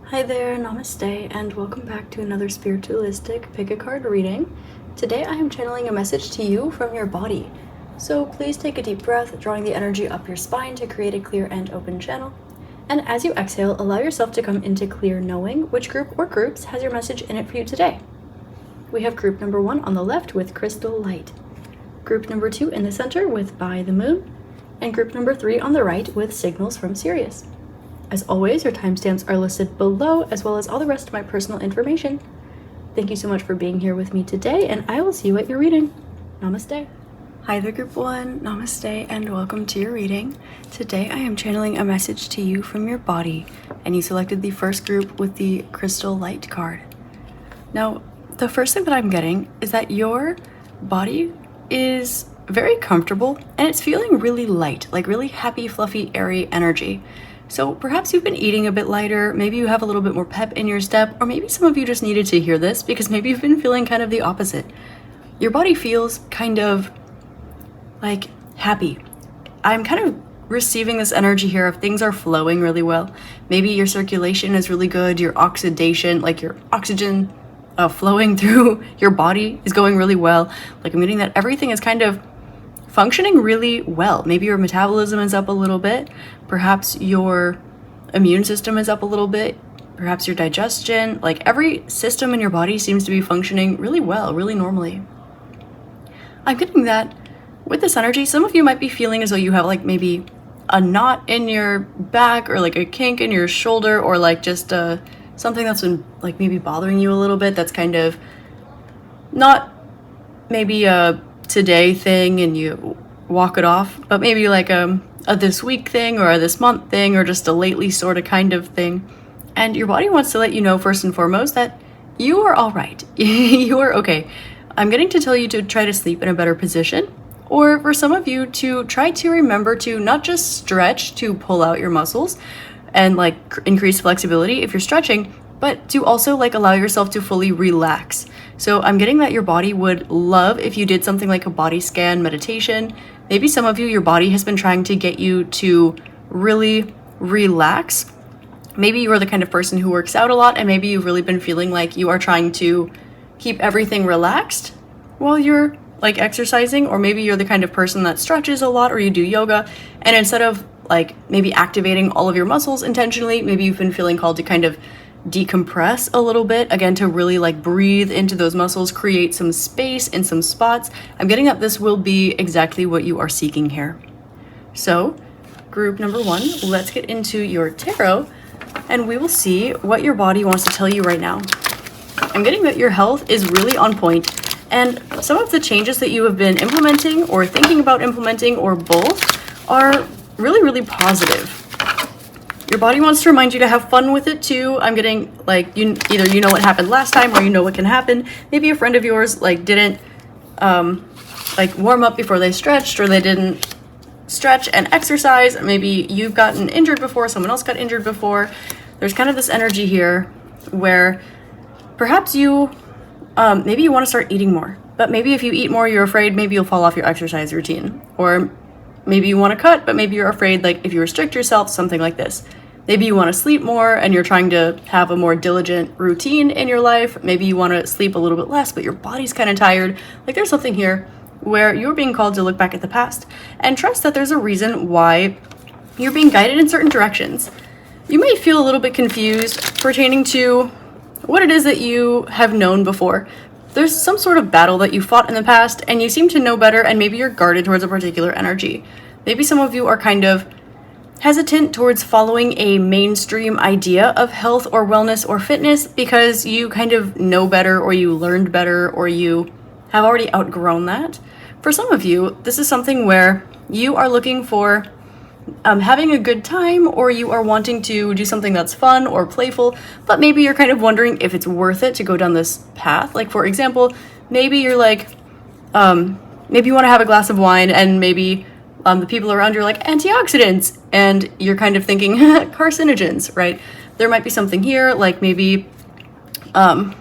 Hi there, namaste, and welcome back to another spiritualistic pick a card reading. Today I am channeling a message to you from your body. So please take a deep breath, drawing the energy up your spine to create a clear and open channel. And as you exhale, allow yourself to come into clear knowing which group or groups has your message in it for you today. We have group number 1 on the left with Crystal Light, group number 2 in the center with By the Moon, and group number 3 on the right with Signals from Sirius. As always, your timestamps are listed below, as well as all the rest of my personal information. Thank you so much for being here with me today, and I will see you at your reading. Namaste. Hi there, Group 1. Namaste, and welcome to your reading. Today I am channeling a message to you from your body, and you selected the first group with the Crystal Light card. Now, the first thing that I'm getting is that your body is very comfortable, and it's feeling really light, like really happy, fluffy, airy energy. So perhaps you've been eating a bit lighter, maybe you have a little bit more pep in your step, or maybe some of you just needed to hear this because maybe you've been feeling kind of the opposite. Your body feels kind of like happy. I'm kind of receiving this energy here of things are flowing really well. Maybe your circulation is really good, your oxidation, like your oxygen flowing through your body is going really well. Like I'm getting that everything is kind of functioning really well. Maybe your metabolism is up a little bit. Perhaps your immune system is up a little bit. Perhaps your digestion, like every system in your body seems to be functioning really well, really normally. I'm getting that with this energy, some of you might be feeling as though you have like maybe a knot in your back or like a kink in your shoulder or like just something that's been like maybe bothering you a little bit that's kind of not maybe a today thing and you walk it off, but maybe like a this week thing or a this month thing or just a lately sort of kind of thing. And your body wants to let you know first and foremost that you are all right. You are okay. I'm getting to tell you to try to sleep in a better position, or for some of you to try to remember to not just stretch to pull out your muscles and like increase flexibility if you're stretching, but to also like allow yourself to fully relax. So I'm getting that your body would love if you did something like a body scan meditation. Maybe some of you, your body has been trying to get you to really relax. Maybe you are the kind of person who works out a lot, and maybe you've really been feeling like you are trying to keep everything relaxed while you're like exercising, or maybe you're the kind of person that stretches a lot or you do yoga, and instead of like maybe activating all of your muscles intentionally, maybe you've been feeling called to kind of decompress a little bit, again, to really like breathe into those muscles, create some space in some spots. I'm getting that this will be exactly what you are seeking here. So group number 1, let's get into your tarot and we will see what your body wants to tell you right now. I'm getting that your health is really on point, and some of the changes that you have been implementing or thinking about implementing or both are really, really positive. Your body wants to remind you to have fun with it too. I'm getting like either you know what happened last time or you know what can happen. Maybe a friend of yours like didn't like warm up before they stretched, or they didn't stretch and exercise. Maybe you've gotten injured before, someone else got injured before. There's kind of this energy here where perhaps you maybe you want to start eating more, but maybe if you eat more, you're afraid maybe you'll fall off your exercise routine. Or maybe you want to cut, but maybe you're afraid, like if you restrict yourself, something like this. Maybe you want to sleep more and you're trying to have a more diligent routine in your life. Maybe you want to sleep a little bit less, but your body's kind of tired. Like there's something here where you're being called to look back at the past and trust that there's a reason why you're being guided in certain directions. You may feel a little bit confused pertaining to what it is that you have known before. There's some sort of battle that you fought in the past and you seem to know better, and maybe you're guarded towards a particular energy. Maybe some of you are kind of hesitant towards following a mainstream idea of health or wellness or fitness because you kind of know better, or you learned better, or you have already outgrown that. For some of you, this is something where you are looking for having a good time, or you are wanting to do something that's fun or playful, but maybe you're kind of wondering if it's worth it to go down this path. Like for example, maybe you're like, maybe you want to have a glass of wine and maybe the people around you are like antioxidants, and you're kind of thinking carcinogens, right? There might be something here, like maybe, and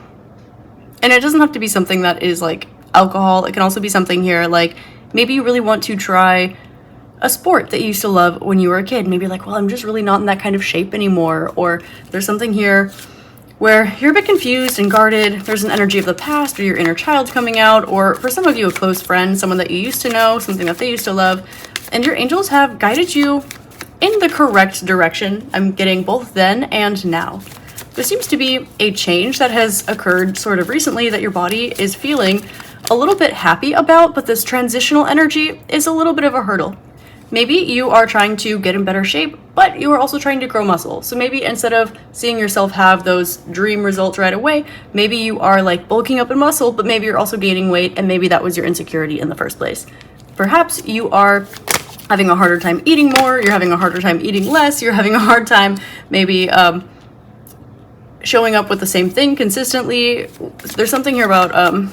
it doesn't have to be something that is like alcohol. It can also be something here, like maybe you really want to try a sport that you used to love when you were a kid. Maybe like, well, I'm just really not in that kind of shape anymore. Or there's something here where you're a bit confused and guarded. There's an energy of the past, or your inner child coming out, or for some of you, a close friend, someone that you used to know, something that they used to love. And your angels have guided you in the correct direction. I'm getting both then and now. There seems to be a change that has occurred sort of recently that your body is feeling a little bit happy about, but this transitional energy is a little bit of a hurdle. Maybe you are trying to get in better shape, but you are also trying to grow muscle. So maybe instead of seeing yourself have those dream results right away, maybe you are like bulking up in muscle, but maybe you're also gaining weight, and maybe that was your insecurity in the first place. Perhaps you are having a harder time eating more, you're having a harder time eating less, you're having a hard time maybe showing up with the same thing consistently. There's something here about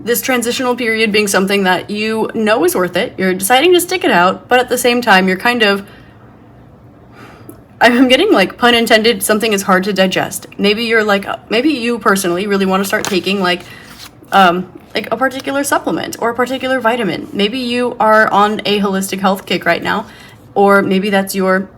this transitional period being something that you know is worth it. You're deciding to stick it out, but at the same time, you're kind of, I'm getting like, pun intended, something is hard to digest. Maybe you're like, maybe you personally really want to start taking like a particular supplement or a particular vitamin. Maybe you are on a holistic health kick right now, or maybe that's your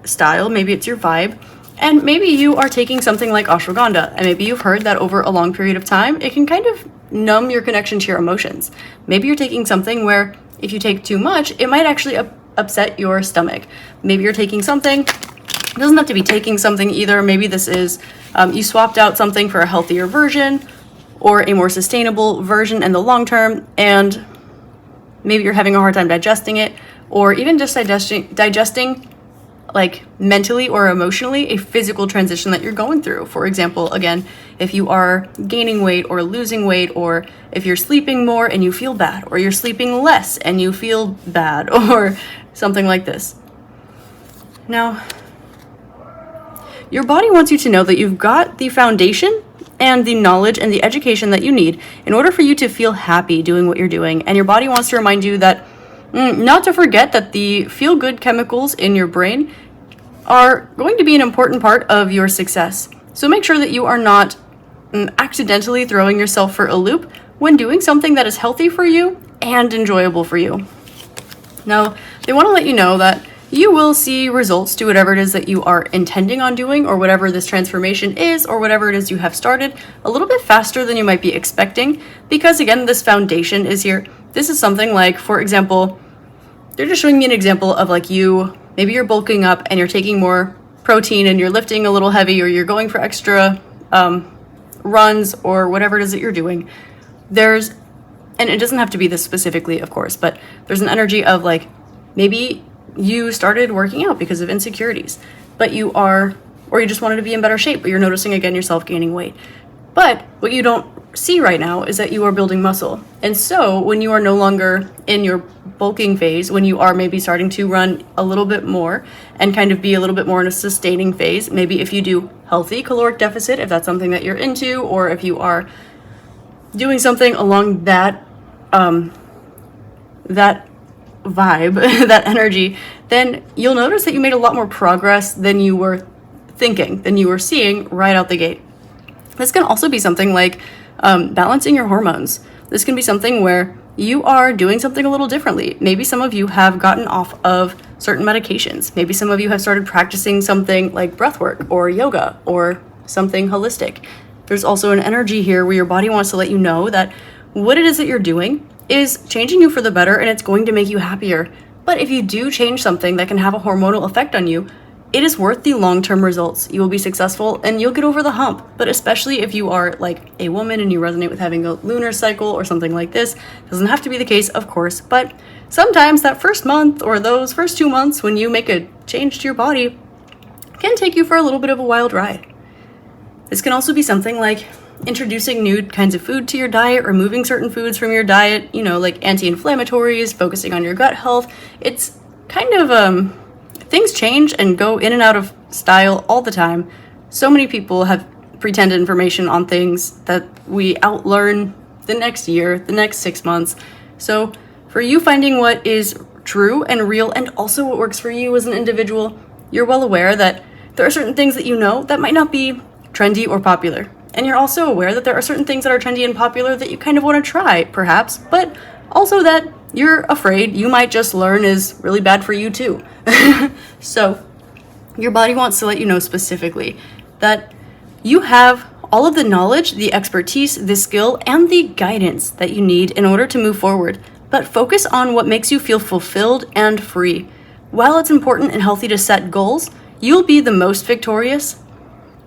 style, maybe it's your vibe. And maybe you are taking something like ashwagandha, and maybe you've heard that over a long period of time, it can kind of numb your connection to your emotions. Maybe you're taking something where if you take too much, it might actually upset your stomach. Maybe you're taking something, it doesn't have to be taking something either. Maybe this is, you swapped out something for a healthier version or a more sustainable version in the long term, and maybe you're having a hard time digesting it, or even just digesting like mentally or emotionally a physical transition that you're going through. For example, again, if you are gaining weight or losing weight, or if you're sleeping more and you feel bad, or you're sleeping less and you feel bad, or something like this. Now, your body wants you to know that you've got the foundation and the knowledge and the education that you need in order for you to feel happy doing what you're doing. And your body wants to remind you that not to forget that the feel-good chemicals in your brain are going to be an important part of your success. So make sure that you are not accidentally throwing yourself for a loop when doing something that is healthy for you and enjoyable for you. Now, they want to let you know that you will see results to whatever it is that you are intending on doing, or whatever this transformation is, or whatever it is you have started, a little bit faster than you might be expecting, because again, this foundation is here. This is something like, for example, they're just showing me an example of like maybe you're bulking up and you're taking more protein and you're lifting a little heavy, or you're going for extra runs, or whatever it is that you're doing. And it doesn't have to be this specifically, of course, but there's an energy of like, maybe you started working out because of insecurities, or you just wanted to be in better shape, but you're noticing again yourself gaining weight. But what you don't see right now is that you are building muscle. And so when you are no longer in your bulking phase, when you are maybe starting to run a little bit more and kind of be a little bit more in a sustaining phase, maybe if you do healthy caloric deficit, if that's something that you're into, or if you are doing something along that that vibe, that energy, then you'll notice that you made a lot more progress than you were thinking, than you were seeing right out the gate. This can also be something like balancing your hormones. This can be something where you are doing something a little differently. Maybe some of you have gotten off of certain medications. Maybe some of you have started practicing something like breath work or yoga or something holistic. There's also an energy here where your body wants to let you know that what it is that you're doing is changing you for the better, and it's going to make you happier. But if you do change something that can have a hormonal effect on you, it is worth the long-term results. You will be successful and you'll get over the hump. But especially if you are like a woman and you resonate with having a lunar cycle or something like this, doesn't have to be the case, of course, but sometimes that first month or those first 2 months when you make a change to your body can take you for a little bit of a wild ride. This can also be something like introducing new kinds of food to your diet, removing certain foods from your diet, like anti-inflammatories, focusing on your gut health. It's kind of, things change and go in and out of style all the time. So many people have pretended information on things that we outlearn the next year, the next 6 months. So for you finding what is true and real, and also what works for you as an individual, you're well aware that there are certain things that that might not be trendy or popular. And you're also aware that there are certain things that are trendy and popular that you kind of want to try, perhaps, but Also that you're afraid you might just learn is really bad for you too. So your body wants to let you know specifically that you have all of the knowledge, the expertise, the skill, and the guidance that you need in order to move forward. But focus on what makes you feel fulfilled and free. While it's important and healthy to set goals, you'll be the most victorious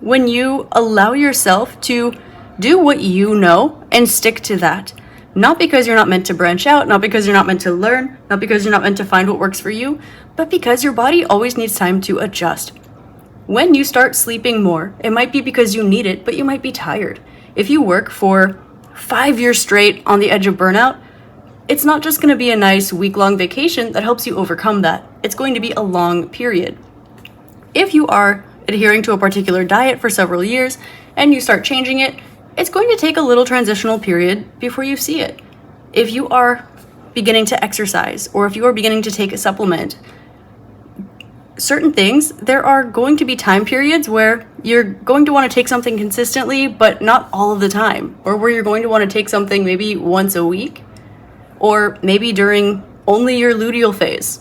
when you allow yourself to do what you know and stick to that. Not because you're not meant to branch out, not because you're not meant to learn, not because you're not meant to find what works for you, but because your body always needs time to adjust. When you start sleeping more, it might be because you need it, but you might be tired. If you work for 5 years straight on the edge of burnout, it's not just going to be a nice week-long vacation that helps you overcome that. It's going to be a long period. If you are adhering to a particular diet for several years and you start changing it, it's going to take a little transitional period before you see it. If you are beginning to exercise or if you are beginning to take a supplement, certain things, there are going to be time periods where you're going to want to take something consistently, but not all of the time, or where you're going to want to take something maybe once a week, or maybe during only your luteal phase.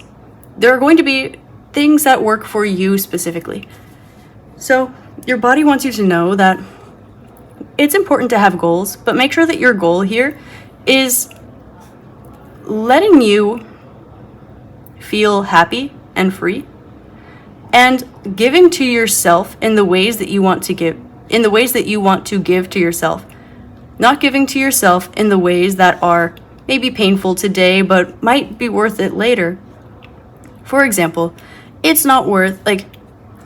There are going to be things that work for you specifically. So your body wants you to know that it's important to have goals, but make sure that your goal here is letting you feel happy and free and giving to yourself in the ways that you want to give, in the ways that you want to give to yourself. Not giving to yourself in the ways that are maybe painful today, but might be worth it later. For example, it's not worth,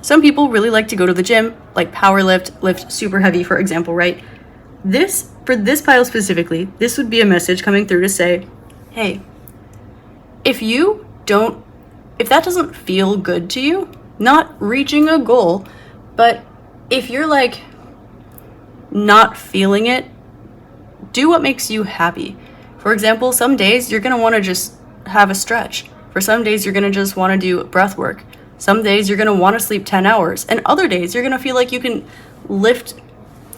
some people really like to go to the gym, like power lift super heavy, for example, right? For this pile specifically, this would be a message coming through to say, hey, if that doesn't feel good to you, not reaching a goal, but if you're not feeling it, do what makes you happy. For example, some days you're going to want to just have a stretch. For some days you're going to just want to do breath work. Some days you're going to want to sleep 10 hours. And other days you're going to feel like you can lift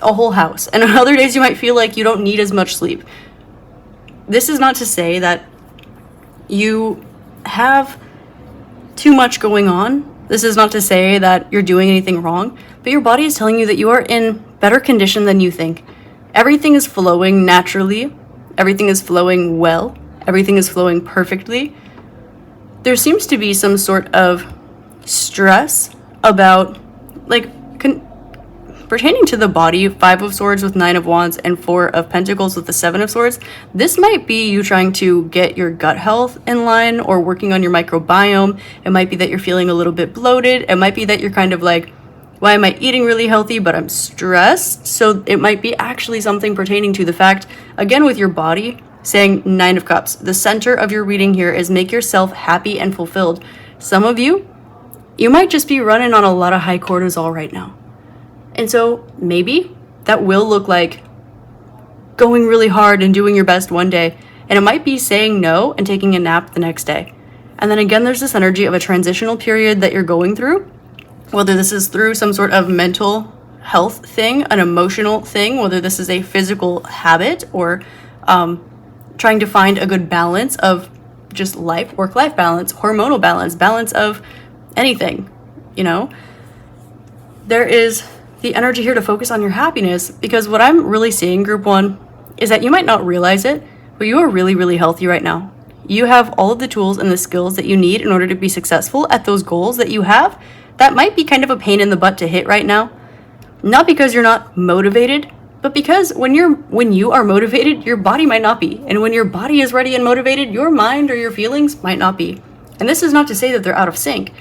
a whole house. And on other days you might feel like you don't need as much sleep. This is not to say that you have too much going on. This is not to say that you're doing anything wrong. But your body is telling you that you are in better condition than you think. Everything is flowing naturally. Everything is flowing well. Everything is flowing perfectly. There seems to be some sort of stress about, pertaining to the body, 5 of Swords with 9 of Wands and 4 of Pentacles with the 7 of Swords. This might be you trying to get your gut health in line or working on your microbiome. It might be that you're feeling a little bit bloated. It might be that you're kind of like, why am I eating really healthy, but I'm stressed? So it might be actually something pertaining to the fact, again, with your body, saying 9 of Cups. The center of your reading here is make yourself happy and fulfilled. Some of you might just be running on a lot of high cortisol right now. And so maybe that will look like going really hard and doing your best one day. And it might be saying no and taking a nap the next day. And then again, there's this energy of a transitional period that you're going through. Whether this is through some sort of mental health thing, an emotional thing, whether this is a physical habit or trying to find a good balance of just work-life balance, hormonal balance of anything, There is the energy here to focus on your happiness, because what I'm really seeing, Group 1, is that you might not realize it, but you are really, really healthy right now. You have all of the tools and the skills that you need in order to be successful at those goals that you have. That might be kind of a pain in the butt to hit right now. Not because you're not motivated, but because when you are motivated, your body might not be. And when your body is ready and motivated, your mind or your feelings might not be. And this is not to say that they're out of sync.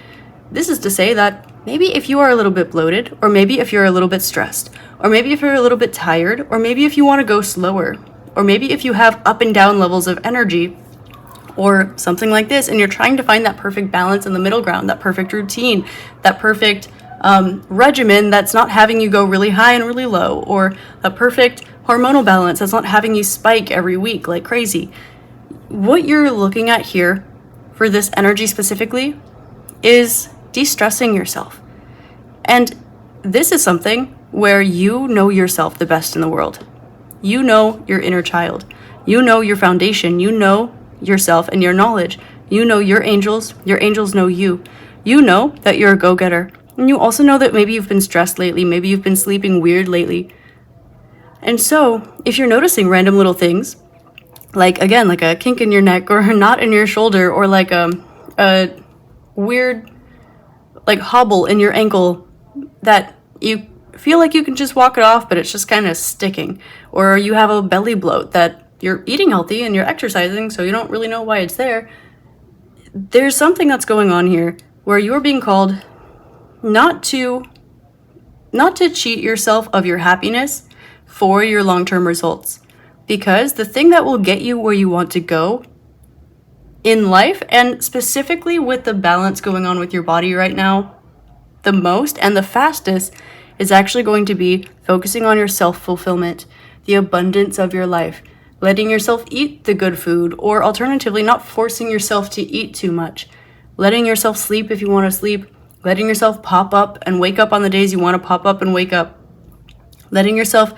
This is to say that maybe if you are a little bit bloated, or maybe if you're a little bit stressed, or maybe if you're a little bit tired, or maybe if you want to go slower, or maybe if you have up and down levels of energy, or something like this, and you're trying to find that perfect balance in the middle ground, that perfect routine, that perfect regimen that's not having you go really high and really low, or a perfect hormonal balance that's not having you spike every week like crazy. What you're looking at here for this energy specifically is de-stressing yourself. And this is something where you know yourself the best in the world. You know your inner child. You know your foundation. You know yourself and your knowledge. You know your angels. Your angels know you. You know that you're a go-getter. And you also know that maybe you've been stressed lately. Maybe you've been sleeping weird lately. And so if you're noticing random little things, like, again, like a kink in your neck or a knot in your shoulder or like a weird like hobble in your ankle that you feel like you can just walk it off, but it's just kind of sticking, or you have a belly bloat that you're eating healthy and you're exercising, so you don't really know why it's there. There's something that's going on here where you're being called not to cheat yourself of your happiness for your long-term results. Because the thing that will get you where you want to go in life, and specifically with the balance going on with your body right now, the most and the fastest is actually going to be focusing on your self-fulfillment, the abundance of your life, letting yourself eat the good food, or alternatively, not forcing yourself to eat too much, letting yourself sleep if you want to sleep, letting yourself pop up and wake up on the days you want to pop up and wake up, letting yourself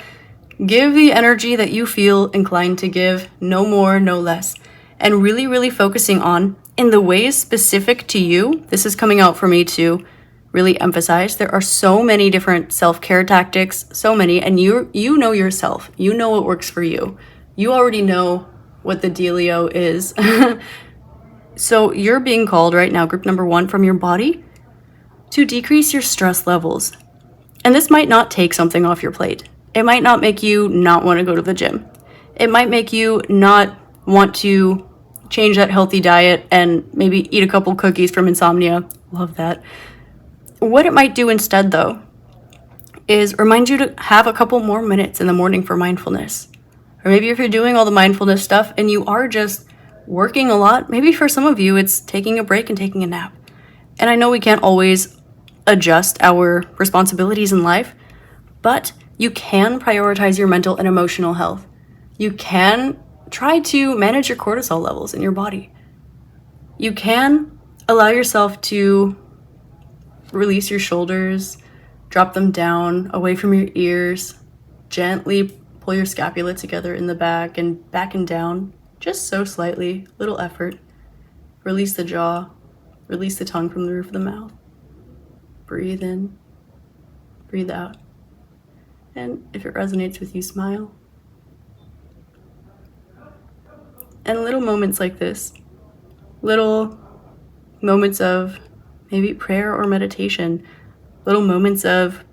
give the energy that you feel inclined to give, no more, no less, and really, really focusing on, in the ways specific to you. This is coming out for me to really emphasize. There are so many different self-care tactics, so many, and you know yourself. You know what works for you. You already know what the dealio is. So you're being called right now, group number 1 from your body, to decrease your stress levels. And this might not take something off your plate. It might not make you not want to go to the gym. It might make you not want to change that healthy diet and maybe eat a couple cookies from insomnia. Love that. What it might do instead, though, is remind you to have a couple more minutes in the morning for mindfulness. Or maybe if you're doing all the mindfulness stuff and you are just working a lot, maybe for some of you it's taking a break and taking a nap. And I know we can't always adjust our responsibilities in life, but you can prioritize your mental and emotional health. You can try to manage your cortisol levels in your body. You can allow yourself to release your shoulders, drop them down away from your ears, gently pull your scapula together in the back and down, just so slightly, little effort. Release the jaw, release the tongue from the roof of the mouth. Breathe in, breathe out. And if it resonates with you, smile. And little moments like this, little moments of maybe prayer or meditation, little moments of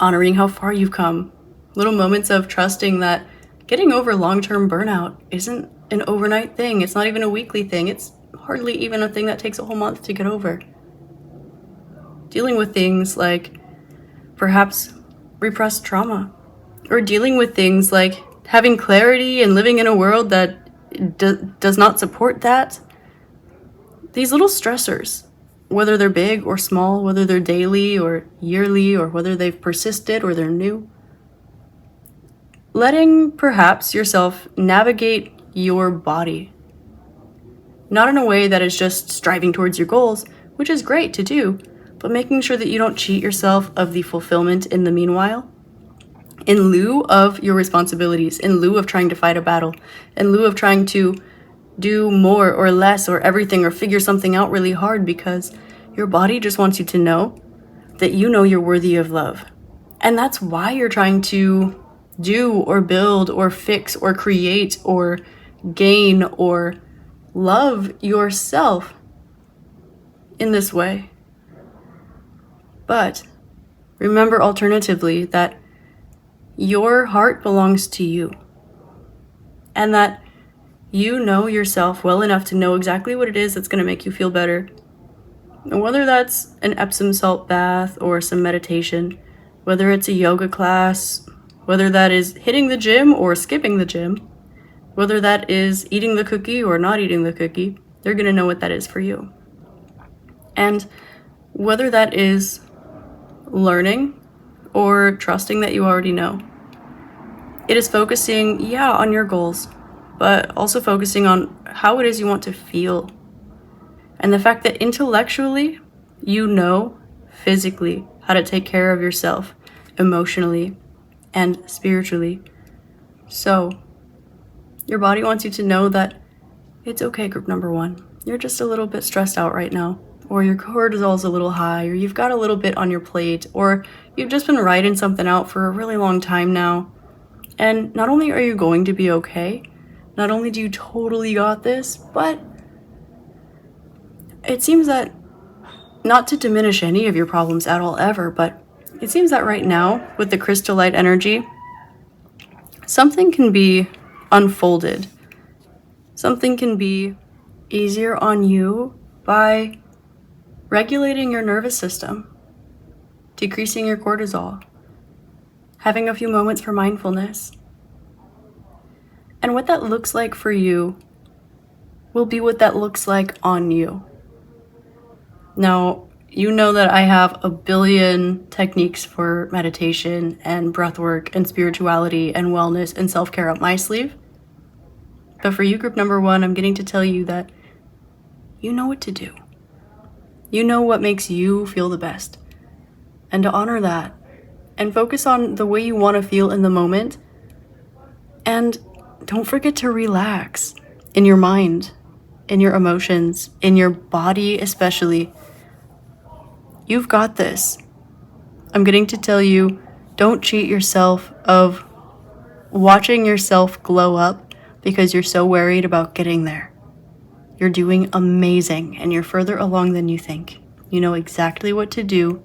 honoring how far you've come, little moments of trusting that getting over long-term burnout isn't an overnight thing. It's not even a weekly thing. It's hardly even a thing that takes a whole month to get over. Dealing with things like perhaps repressed trauma, or dealing with things like having clarity and living in a world that does not support that. These little stressors, whether they're big or small, whether they're daily or yearly, or whether they've persisted or they're new. Letting perhaps yourself navigate your body, not in a way that is just striving towards your goals, which is great to do, but making sure that you don't cheat yourself of the fulfillment in the meanwhile, in lieu of your responsibilities, in lieu of trying to fight a battle, in lieu of trying to do more or less or everything or figure something out really hard, because your body just wants you to know that you know you're worthy of love. And that's why you're trying to do or build or fix or create or gain or love yourself in this way. But remember alternatively that your heart belongs to you, and that you know yourself well enough to know exactly what it is that's going to make you feel better. And whether that's an Epsom salt bath or some meditation, whether it's a yoga class, whether that is hitting the gym or skipping the gym, whether that is eating the cookie or not eating the cookie, they're going to know what that is for you. And whether that is learning or trusting that you already know, it is focusing, on your goals, but also focusing on how it is you want to feel. And the fact that intellectually, you know physically how to take care of yourself emotionally and spiritually. So Your body wants you to know that it's okay, group number 1. You're just a little bit stressed out right now, or your cortisol's a little high, or you've got a little bit on your plate, or you've just been writing something out for a really long time now. And not only are you going to be okay, not only do you totally got this, but it seems that, not to diminish any of your problems at all ever, but it seems that right now, with the crystal light energy, something can be unfolded. Something can be easier on you by regulating your nervous system, decreasing your cortisol, having a few moments for mindfulness. And what that looks like for you will be what that looks like on you. Now, you know that I have a billion techniques for meditation and breath work and spirituality and wellness and self-care up my sleeve. But for you, group number 1, I'm getting to tell you that you know what to do. You know what makes you feel the best. And to honor that and focus on the way you want to feel in the moment. And don't forget to relax in your mind, in your emotions, in your body especially. You've got this. I'm getting to tell you, don't cheat yourself of watching yourself glow up because you're so worried about getting there. You're doing amazing, and you're further along than you think. You know exactly what to do.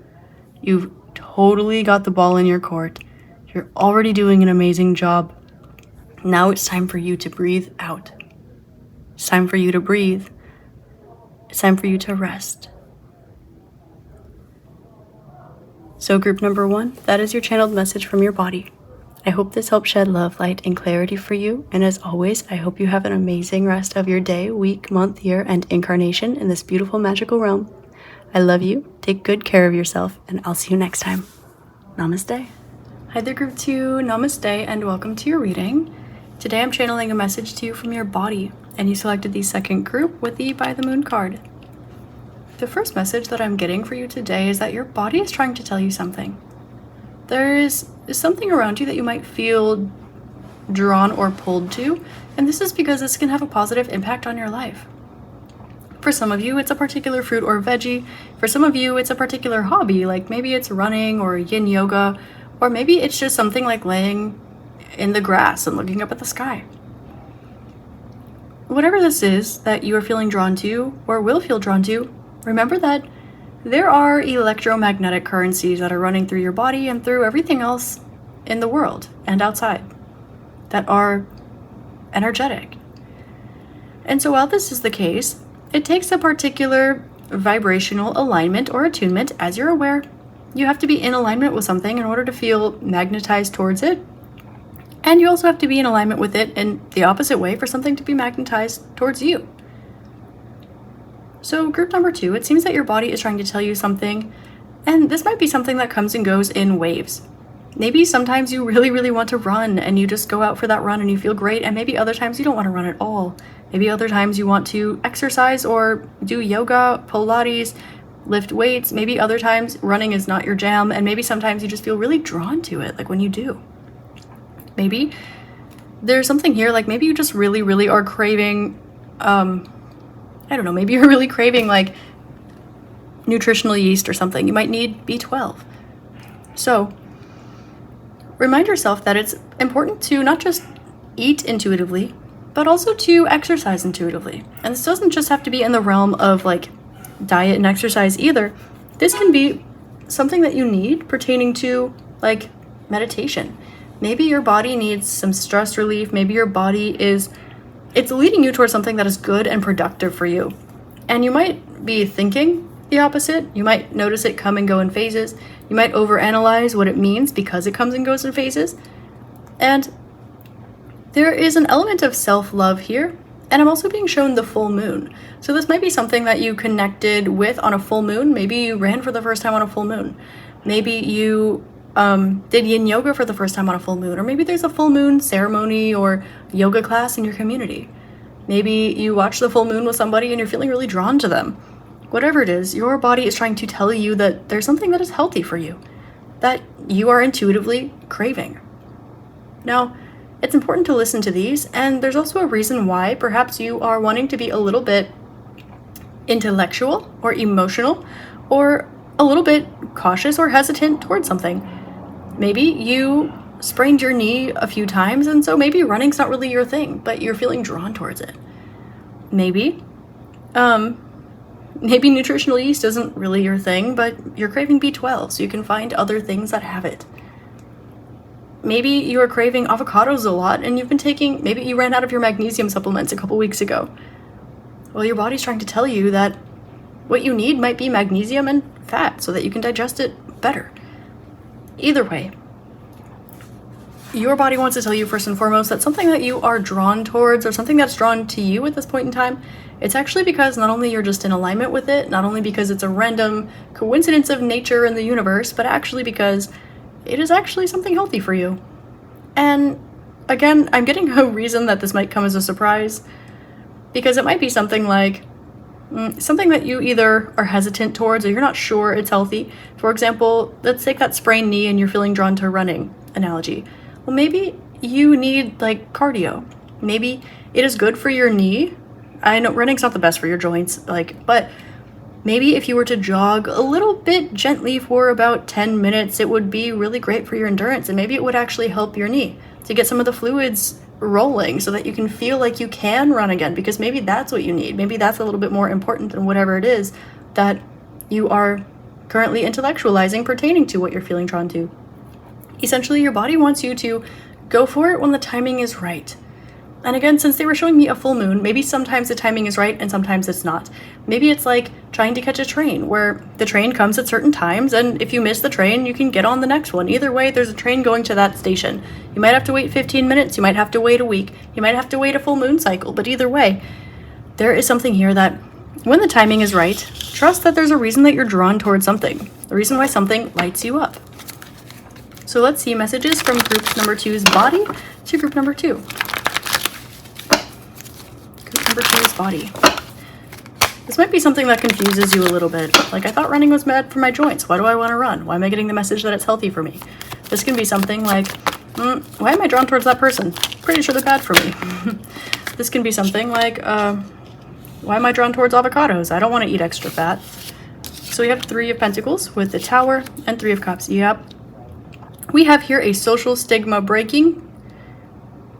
You've totally got the ball in your court. You're already doing an amazing job. Now it's time for you to breathe out. It's time for you to breathe. It's time for you to rest. So group number 1, that is your channeled message from your body. I hope this helps shed love, light, and clarity for you. And as always, I hope you have an amazing rest of your day, week, month, year, and incarnation in this beautiful magical realm. I love you. Take good care of yourself, and I'll see you next time. Namaste. Hi there, group 2. Namaste, and welcome to your reading. Today I'm channeling a message to you from your body, and you selected the second group with the By the Moon card. The first message that I'm getting for you today is that your body is trying to tell you something. There is something around you that you might feel drawn or pulled to, and this is because this can have a positive impact on your life. For some of you, it's a particular fruit or veggie. For some of you, it's a particular hobby, like maybe it's running or yin yoga, or maybe it's just something like laying in the grass and looking up at the sky. Whatever this is that you are feeling drawn to or will feel drawn to, remember that there are electromagnetic currencies that are running through your body and through everything else in the world and outside that are energetic. And so while this is the case, it takes a particular vibrational alignment or attunement. As you're aware, you have to be in alignment with something in order to feel magnetized towards it. And you also have to be in alignment with it in the opposite way for something to be magnetized towards you. So group number 2, it seems that your body is trying to tell you something, and this might be something that comes and goes in waves. Maybe sometimes you really, really want to run and you just go out for that run and you feel great, and maybe other times you don't want to run at all. Maybe other times you want to exercise or do yoga, Pilates, lift weights. Maybe other times running is not your jam, and maybe sometimes you just feel really drawn to it, like when you do. Maybe there's something here, like maybe you just really, really are craving, I don't know, maybe you're really craving like nutritional yeast or something. You might need B12. So remind yourself that it's important to not just eat intuitively, but also to exercise intuitively. And this doesn't just have to be in the realm of like diet and exercise either. This can be something that you need pertaining to like meditation. Maybe your body needs some stress relief. Maybe your body it's leading you towards something that is good and productive for you. And you might be thinking the opposite. You might notice it come and go in phases. You might overanalyze what it means because it comes and goes in phases. And there is an element of self-love here. And I'm also being shown the full moon. So this might be something that you connected with on a full moon. Maybe you ran for the first time on a full moon. Maybe you did yin yoga for the first time on a full moon, or maybe there's a full moon ceremony or yoga class in your community. Maybe you watch the full moon with somebody and you're feeling really drawn to them. Whatever it is, your body is trying to tell you that there's something that is healthy for you, that you are intuitively craving. Now, it's important to listen to these, and there's also a reason why perhaps you are wanting to be a little bit intellectual or emotional or a little bit cautious or hesitant towards something. Maybe you sprained your knee a few times, and so maybe running's not really your thing, but you're feeling drawn towards it. Maybe nutritional yeast isn't really your thing, but you're craving B12, so you can find other things that have it. Maybe you are craving avocados a lot, and maybe you ran out of your magnesium supplements a couple weeks ago. Well, your body's trying to tell you that what you need might be magnesium and fat so that you can digest it better. Either way, your body wants to tell you first and foremost that something that you are drawn towards or something that's drawn to you at this point in time, it's actually because not only you're just in alignment with it, not only because it's a random coincidence of nature in the universe, but actually because it is actually something healthy for you. And again, I'm getting a reason that this might come as a surprise, because it might be something like something that you either are hesitant towards or you're not sure it's healthy. For example, let's take that sprained knee and you're feeling drawn to running analogy. Well, maybe you need like cardio. Maybe it is good for your knee. I know running's not the best for your joints, but maybe if you were to jog a little bit gently for about 10 minutes, it would be really great for your endurance, and maybe it would actually help your knee to get some of the fluids rolling so that you can feel like you can run again, because maybe that's what you need. Maybe that's a little bit more important than whatever it is that you are currently intellectualizing pertaining to what you're feeling drawn to. Essentially, your body wants you to go for it when the timing is right. And again, since they were showing me a full moon, maybe sometimes the timing is right and sometimes it's not. Maybe it's like trying to catch a train where the train comes at certain times, and if you miss the train, you can get on the next one. Either way, there's a train going to that station. You might have to wait 15 minutes, you might have to wait a week, you might have to wait a full moon cycle, but either way, there is something here that when the timing is right, trust that there's a reason that you're drawn towards something, the reason why something lights you up. So let's see messages from group number 2's body to group number 2. Group number 2's body. This might be something that confuses you a little bit. Like, I thought running was bad for my joints. Why do I want to run? Why am I getting the message that it's healthy for me? This can be something like, why am I drawn towards that person? Pretty sure they're bad for me. This can be something like, why am I drawn towards avocados? I don't want to eat extra fat. So we have 3 of Pentacles with the Tower and 3 of Cups. Yep. We have here a social stigma breaking.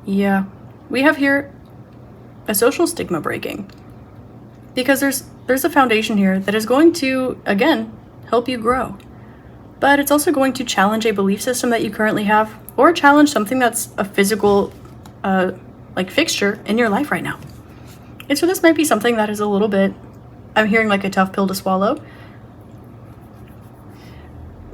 Yeah. We have here a social stigma breaking. Because there's a foundation here that is going to, again, help you grow. But it's also going to challenge a belief system that you currently have, or challenge something that's a physical, fixture in your life right now. And so this might be something that is a little bit, I'm hearing like a tough pill to swallow.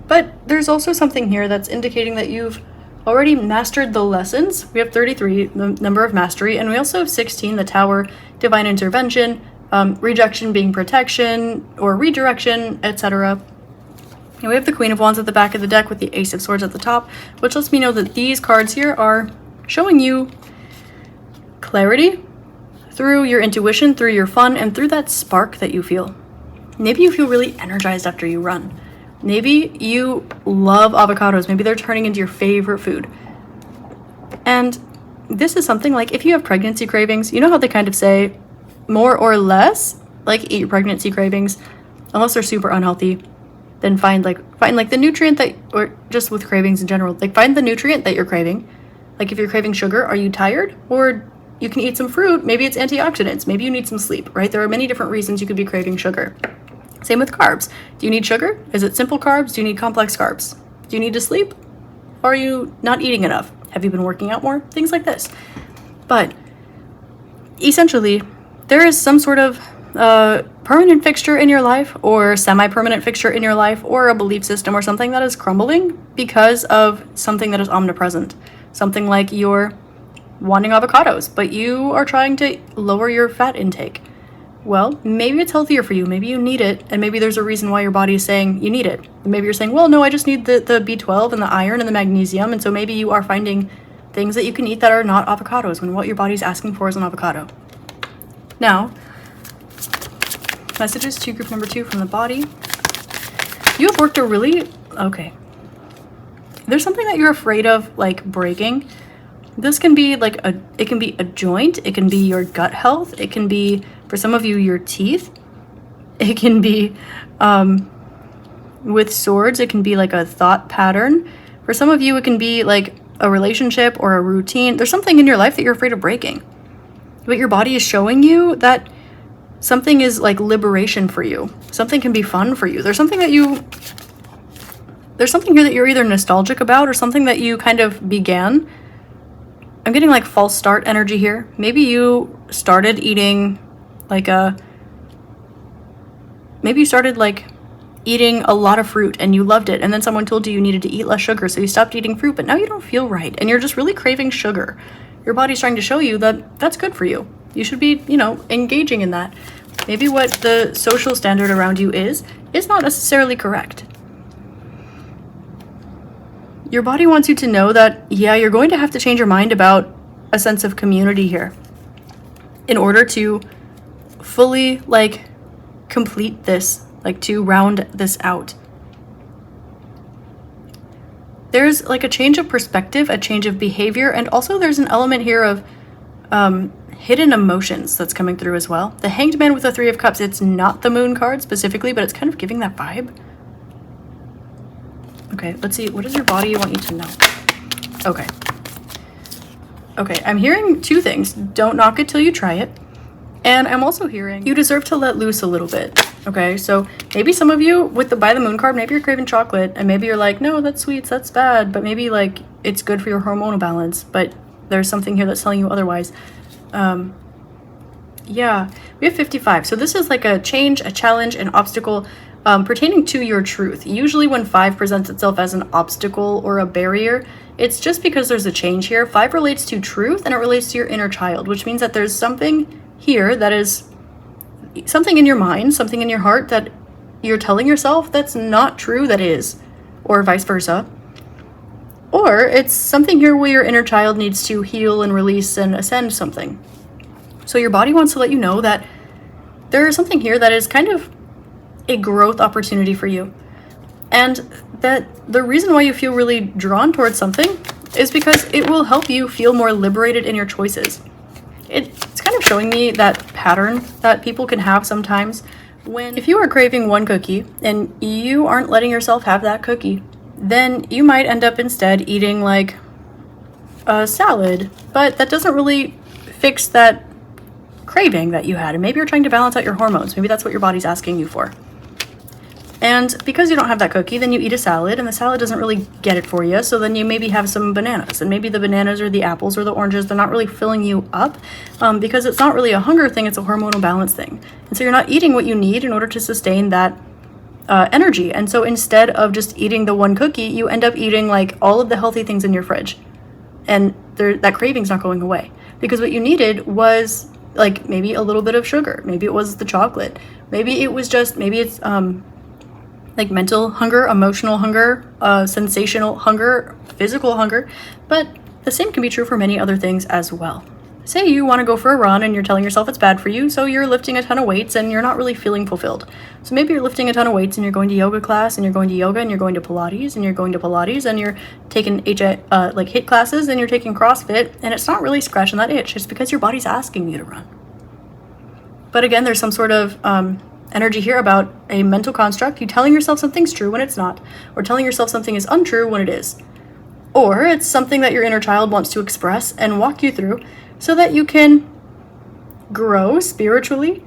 But there's also something here that's indicating that you've already mastered the lessons. We have 33, the number of mastery, and we also have 16, the Tower, divine intervention, rejection being protection or redirection, etc. And we have the Queen of Wands at the back of the deck with the Ace of Swords at the top, which lets me know that these cards here are showing you clarity through your intuition, through your fun, and through that spark that you feel. Maybe you feel really energized after you run. Maybe you love avocados. Maybe they're turning into your favorite food. And this is something like, if you have pregnancy cravings, you know how they kind of say, more or less, like, eat your pregnancy cravings, unless they're super unhealthy, then find the nutrient that, or just with cravings in general, like find the nutrient that you're craving. Like if you're craving sugar, are you tired? Or you can eat some fruit, maybe it's antioxidants, maybe you need some sleep, right? There are many different reasons you could be craving sugar. Same with carbs. Do you need sugar? Is it simple carbs? Do you need complex carbs? Do you need to sleep? Or are you not eating enough? Have you been working out more? Things like this. But essentially, there is some sort of permanent fixture in your life, or semi-permanent fixture in your life, or a belief system or something that is crumbling because of something that is omnipresent. Something like you're wanting avocados, but you are trying to lower your fat intake. Well, maybe it's healthier for you. Maybe you need it, and maybe there's a reason why your body is saying you need it. And maybe you're saying, well, no, I just need the B12 and the iron and the magnesium, and so maybe you are finding things that you can eat that are not avocados when what your body's asking for is an avocado. Now, messages to group number 2 from the body. You have worked okay. There's something that you're afraid of, like, breaking, This can be like it can be a joint, it can be your gut health, it can be, for some of you, your teeth. It can be, with swords, it can be like a thought pattern. For some of you, it can be like a relationship or a routine. There's something in your life that you're afraid of breaking. But your body is showing you that something is like liberation for you. Something can be fun for you. There's something here that you're either nostalgic about or something that you kind of began. I'm getting like false start energy here. Maybe you started eating eating a lot of fruit and you loved it, and then someone told you needed to eat less sugar, so you stopped eating fruit, but now you don't feel right and you're just really craving sugar. Your body's trying to show you that that's good for you. You should be, engaging in that. Maybe what the social standard around you is not necessarily correct. Your body wants you to know that, yeah, you're going to have to change your mind about a sense of community here in order to fully, complete this, to round this out. There's a change of perspective, a change of behavior, and also there's an element here of hidden emotions that's coming through as well. The Hanged Man with the Three of Cups, it's not the Moon card specifically, but it's kind of giving that vibe. Okay, let's see. What does your body want you to know? Okay, I'm hearing two things. Don't knock it till you try it. And I'm also hearing you deserve to let loose a little bit. Okay, so maybe some of you with the By the Moon card, maybe you're craving chocolate and maybe you're like, no, that's sweets, that's bad. But maybe it's good for your hormonal balance, but there's something here that's telling you otherwise. Yeah, we have 55. So this is like a change, a challenge, an obstacle pertaining to your truth. Usually when 5 presents itself as an obstacle or a barrier, it's just because there's a change here. 5 relates to truth and it relates to your inner child, which means that there's something here that is something in your mind, something in your heart that you're telling yourself that's not true that is, or vice versa. Or it's something here where your inner child needs to heal and release and ascend something. So your body wants to let you know that there is something here that is kind of a growth opportunity for you. And that the reason why you feel really drawn towards something is because it will help you feel more liberated in your choices. It's kind of showing me that pattern that people can have sometimes if you are craving one cookie and you aren't letting yourself have that cookie, then you might end up instead eating a salad, but that doesn't really fix that craving that you had. And maybe you're trying to balance out your hormones. Maybe that's what your body's asking you for. And because you don't have that cookie, then you eat a salad and the salad doesn't really get it for you. So then you maybe have some bananas, and maybe the bananas or the apples or the oranges, they're not really filling you up because it's not really a hunger thing, it's a hormonal balance thing. And so you're not eating what you need in order to sustain that energy. And so instead of just eating the one cookie, you end up eating all of the healthy things in your fridge. And that craving's not going away because what you needed was maybe a little bit of sugar. Maybe it was the chocolate. Maybe it's mental hunger, emotional hunger, sensational hunger, physical hunger, but the same can be true for many other things as well. Say you want to go for a run and you're telling yourself it's bad for you, so you're lifting a ton of weights and you're not really feeling fulfilled. So maybe you're lifting a ton of weights and you're going to yoga class and you're going to yoga and you're going to Pilates and you're going to Pilates and you're taking HIIT classes and you're taking CrossFit, and it's not really scratching that itch. It's because your body's asking you to run. But again, there's some sort of energy here about a mental construct. You telling yourself something's true when it's not, or telling yourself something is untrue when it is. Or it's something that your inner child wants to express and walk you through so that you can grow spiritually,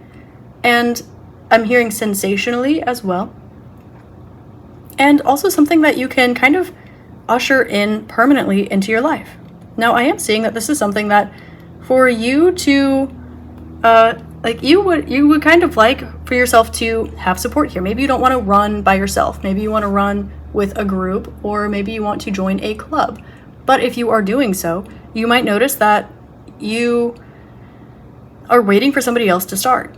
and I'm hearing sensationally as well. And also something that you can kind of usher in permanently into your life. Now, I am seeing that this is something that for you to you would kind of like for yourself to have support here. Maybe you don't want to run by yourself. Maybe you want to run with a group, or maybe you want to join a club. But if you are doing so, you might notice that you are waiting for somebody else to start.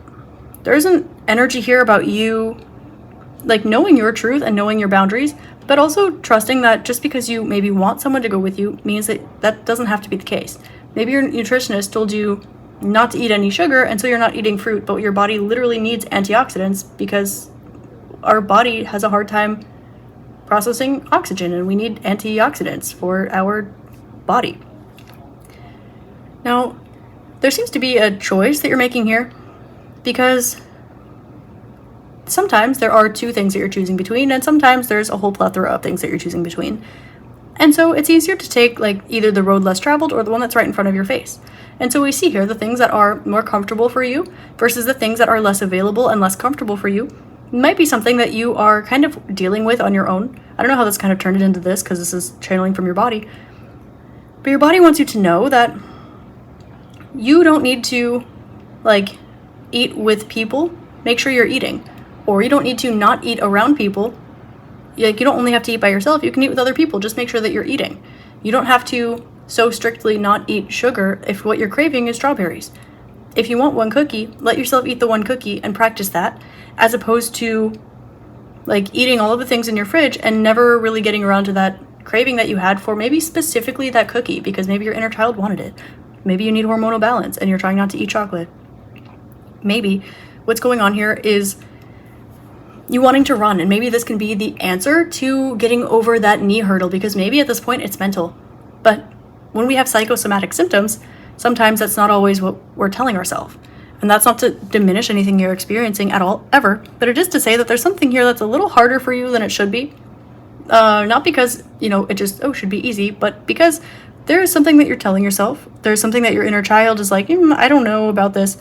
There's an energy here about you knowing your truth and knowing your boundaries, but also trusting that just because you maybe want someone to go with you means that doesn't have to be the case. Maybe your nutritionist told you not to eat any sugar, and so you're not eating fruit, but your body literally needs antioxidants because our body has a hard time processing oxygen and we need antioxidants for our body. Now, there seems to be a choice that you're making here, because sometimes there are two things that you're choosing between, and sometimes there's a whole plethora of things that you're choosing between. And so it's easier to take like either the road less traveled or the one that's right in front of your face. And so we see here the things that are more comfortable for you versus the things that are less available and less comfortable for you might be something that you are kind of dealing with on your own. I don't know how this kind of turned it into this, because this is channeling from your body. But your body wants you to know that you don't need to like eat with people. Make sure you're eating. Or you don't need to not eat around people. Like, you don't only have to eat by yourself, you can eat with other people. Just make sure that you're eating. You don't have to so strictly not eat sugar if what you're craving is strawberries. If you want one cookie, let yourself eat the one cookie and practice that, as opposed to like eating all of the things in your fridge and never really getting around to that craving that you had for maybe specifically that cookie, because maybe your inner child wanted it. Maybe you need hormonal balance and you're trying not to eat chocolate. Maybe what's going on here is you wanting to run, and maybe this can be the answer to getting over that knee hurdle, because maybe at this point it's mental. But when we have psychosomatic symptoms, sometimes that's not always what we're telling ourselves. And that's not to diminish anything you're experiencing at all, ever, but it is to say that there's something here that's a little harder for you than it should be. Not because, it just, should be easy, but because there is something that you're telling yourself. There's something that your inner child is like, I don't know about this.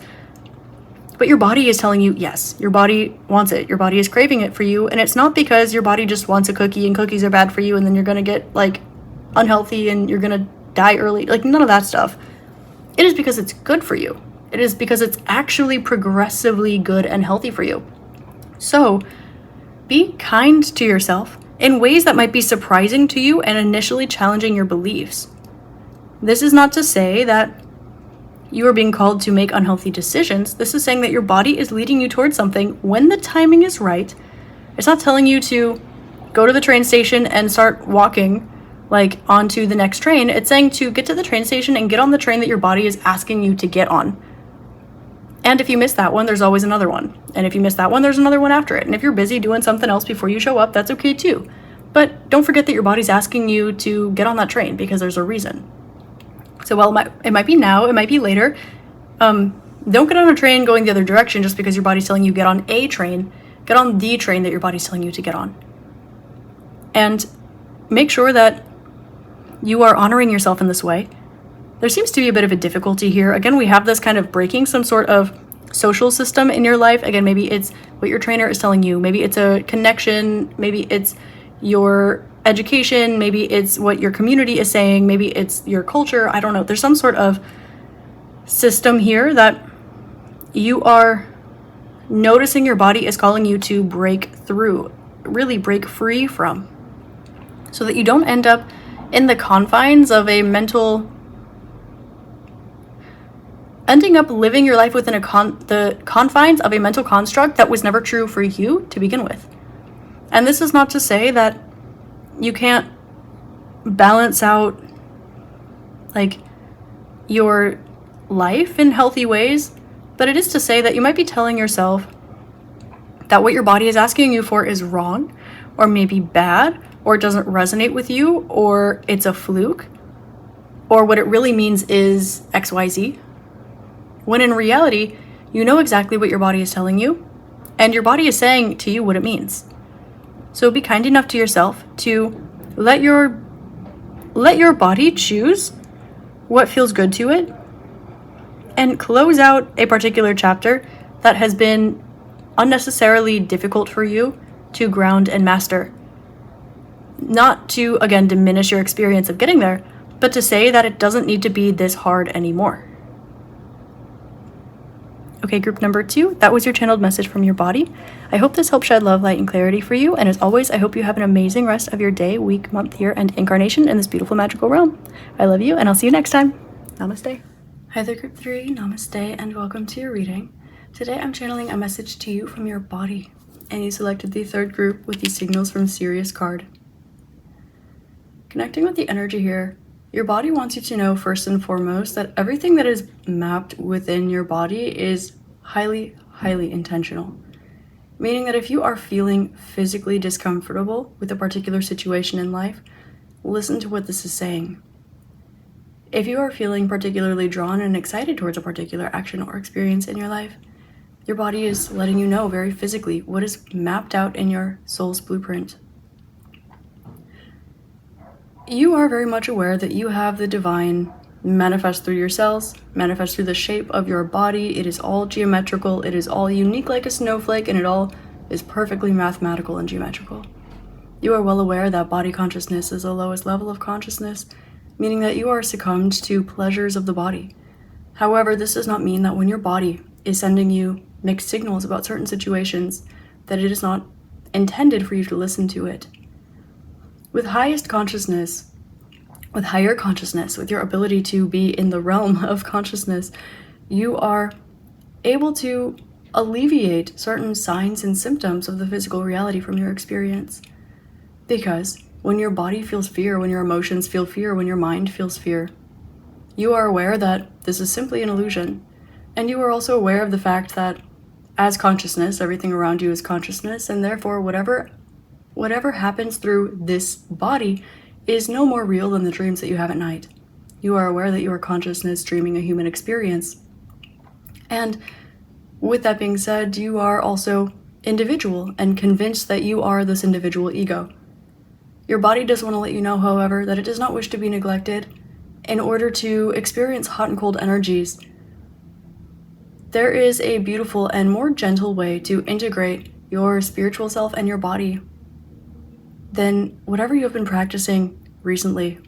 But your body is telling you, yes, your body wants it. Your body is craving it for you. And it's not because your body just wants a cookie and cookies are bad for you and then you're going to get like unhealthy and you're going to die early. Like, none of that stuff. It is because it's good for you. It is because it's actually progressively good and healthy for you. So be kind to yourself in ways that might be surprising to you and initially challenging your beliefs. This is not to say that you are being called to make unhealthy decisions. This is saying that your body is leading you towards something when the timing is right. It's not telling you to go to the train station and start walking like onto the next train. It's saying to get to the train station and get on the train that your body is asking you to get on. And if you miss that one, there's always another one. And if you miss that one, there's another one after it. And if you're busy doing something else before you show up, that's okay too. But don't forget that your body's asking you to get on that train because there's a reason. So while it might be now, it might be later, don't get on a train going the other direction just because your body's telling you get on a train. Get on the train that your body's telling you to get on. And make sure that you are honoring yourself in this way. There seems to be a bit of a difficulty here. Again, we have this kind of breaking some sort of social system in your life. Again, maybe it's what your trainer is telling you. Maybe it's a connection. Maybe it's your education, maybe it's what your community is saying, maybe it's your culture, I don't know. There's some sort of system here that you are noticing your body is calling you to break through, really break free from, so that you don't end up in the confines of a mental, ending up living your life within the confines of a mental construct that was never true for you to begin with. And this is not to say that you can't balance out like your life in healthy ways, but it is to say that you might be telling yourself that what your body is asking you for is wrong, or maybe bad, or it doesn't resonate with you, or it's a fluke, or what it really means is XYZ, when in reality, you know exactly what your body is telling you, and your body is saying to you what it means. So be kind enough to yourself to let your body choose what feels good to it, and close out a particular chapter that has been unnecessarily difficult for you to ground and master. Not to, again, diminish your experience of getting there, but to say that it doesn't need to be this hard anymore. Okay, group number 2, that was your channeled message from your body. I hope this helped shed love, light, and clarity for you. And as always, I hope you have an amazing rest of your day, week, month, year, and incarnation in this beautiful magical realm. I love you, and I'll see you next time. Namaste. Hi there, group 3. Namaste, and welcome to your reading. Today, I'm channeling a message to you from your body. And you selected the 3rd group with the Signals from Sirius card. Connecting with the energy here, your body wants you to know first and foremost that everything that is mapped within your body is highly, highly intentional. Meaning that if you are feeling physically discomfortable with a particular situation in life, listen to what this is saying. If you are feeling particularly drawn and excited towards a particular action or experience in your life, your body is letting you know very physically what is mapped out in your soul's blueprint. You are very much aware that you have the divine manifest through your cells, manifest through the shape of your body. It is all geometrical, it is all unique like a snowflake, and it all is perfectly mathematical and geometrical. You are well aware that body consciousness is the lowest level of consciousness, meaning that you are succumbed to pleasures of the body. However, this does not mean that when your body is sending you mixed signals about certain situations, that it is not intended for you to listen to it. With highest consciousness, with higher consciousness, with your ability to be in the realm of consciousness, you are able to alleviate certain signs and symptoms of the physical reality from your experience. Because when your body feels fear, when your emotions feel fear, when your mind feels fear, you are aware that this is simply an illusion. And you are also aware of the fact that as consciousness, everything around you is consciousness, and therefore whatever happens through this body is no more real than the dreams that you have at night. You are aware that you are consciousness dreaming a human experience. And with that being said, you are also individual and convinced that you are this individual ego. Your body does want to let you know, however, that it does not wish to be neglected. In order to experience hot and cold energies, there is a beautiful and more gentle way to integrate your spiritual self and your body than whatever you have been practicing recently.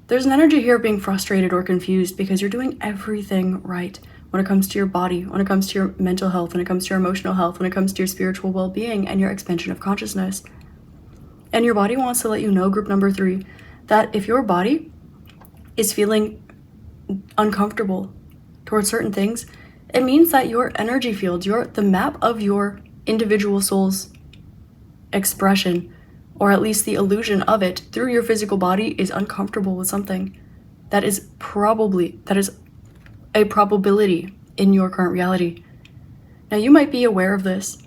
There's an energy here of being frustrated or confused because you're doing everything right when it comes to your body, when it comes to your mental health, when it comes to your emotional health, when it comes to your spiritual well-being and your expansion of consciousness. And your body wants to let you know, group number 3, that if your body is feeling uncomfortable towards certain things, it means that your energy field, the map of your individual soul's expression, or at least the illusion of it through your physical body, is uncomfortable with something that is a probability in your current reality. Now, you might be aware of this,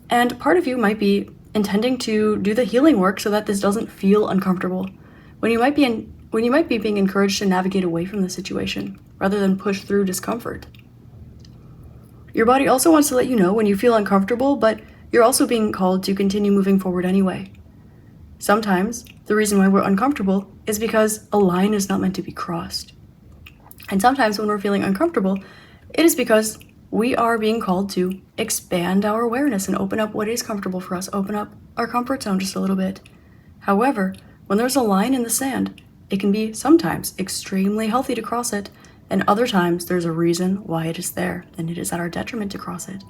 and part of you might be intending to do the healing work so that this doesn't feel uncomfortable, when you might be being encouraged to navigate away from the situation rather than push through discomfort. Your body also wants to let you know when you feel uncomfortable, but you're also being called to continue moving forward anyway. Sometimes the reason why we're uncomfortable is because a line is not meant to be crossed. And sometimes when we're feeling uncomfortable, it is because we are being called to expand our awareness and open up what is comfortable for us, open up our comfort zone just a little bit. However, when there's a line in the sand, it can be sometimes extremely healthy to cross it, and other times there's a reason why it is there, and it is at our detriment to cross it.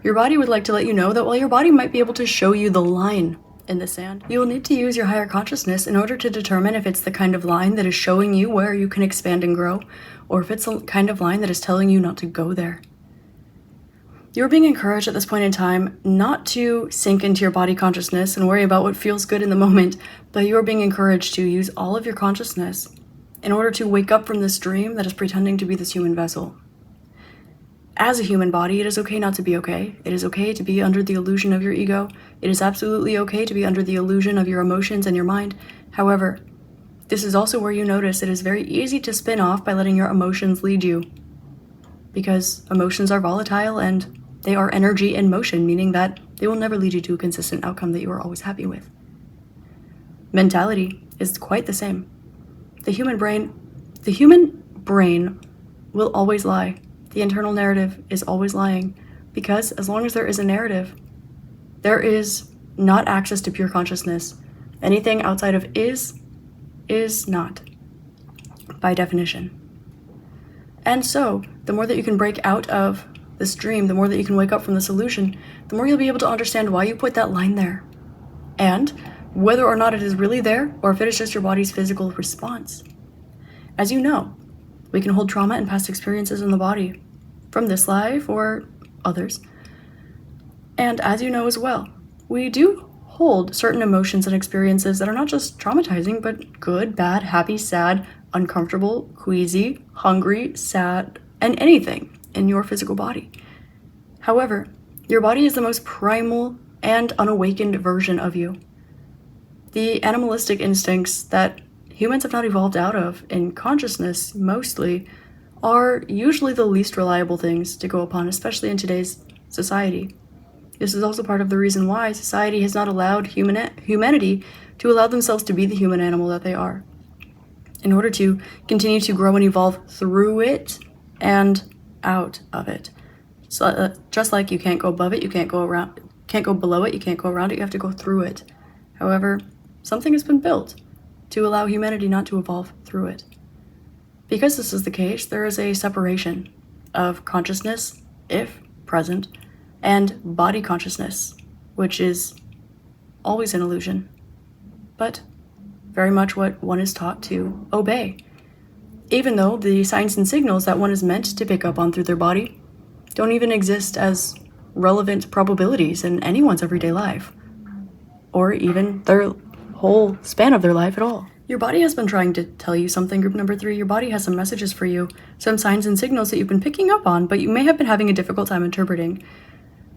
Your body would like to let you know that while your body might be able to show you the line in the sand, you will need to use your higher consciousness in order to determine if it's the kind of line that is showing you where you can expand and grow, or if it's the kind of line that is telling you not to go there. You're being encouraged at this point in time not to sink into your body consciousness and worry about what feels good in the moment, but you're being encouraged to use all of your consciousness in order to wake up from this dream that is pretending to be this human vessel. As a human body, it is okay not to be okay. It is okay to be under the illusion of your ego. It is absolutely okay to be under the illusion of your emotions and your mind. However, this is also where you notice it is very easy to spin off by letting your emotions lead you, because emotions are volatile and they are energy in motion, meaning that they will never lead you to a consistent outcome that you are always happy with. Mentality is quite the same. The human brain will always lie. The internal narrative is always lying, because as long as there is a narrative, there is not access to pure consciousness. Anything outside of is not, by definition. And so, the more that you can break out of this dream, the more that you can wake up from this illusion, the more you'll be able to understand why you put that line there, and whether or not it is really there, or if it is just your body's physical response. As you know, we can hold trauma and past experiences in the body, from this life or others. And as you know as well, we do hold certain emotions and experiences that are not just traumatizing, but good, bad, happy, sad, uncomfortable, queasy, hungry, sad, and anything in your physical body. However, your body is the most primal and unawakened version of you. The animalistic instincts that humans have not evolved out of in consciousness mostly are usually the least reliable things to go upon, especially in today's society. This is also part of the reason why society has not allowed humanity to allow themselves to be the human animal that they are, in order to continue to grow and evolve through it and out of it. So just like you can't go above it, you can't go below it, you can't go around it, you have to go through it. However, something has been built to allow humanity not to evolve through it. Because this is the case, there is a separation of consciousness, if present, and body consciousness, which is always an illusion, but very much what one is taught to obey, even though the signs and signals that one is meant to pick up on through their body don't even exist as relevant probabilities in anyone's everyday life, or even their whole span of their life at all. Your body has been trying to tell you something, group number 3. Your body has some messages for you, some signs and signals that you've been picking up on, but you may have been having a difficult time interpreting.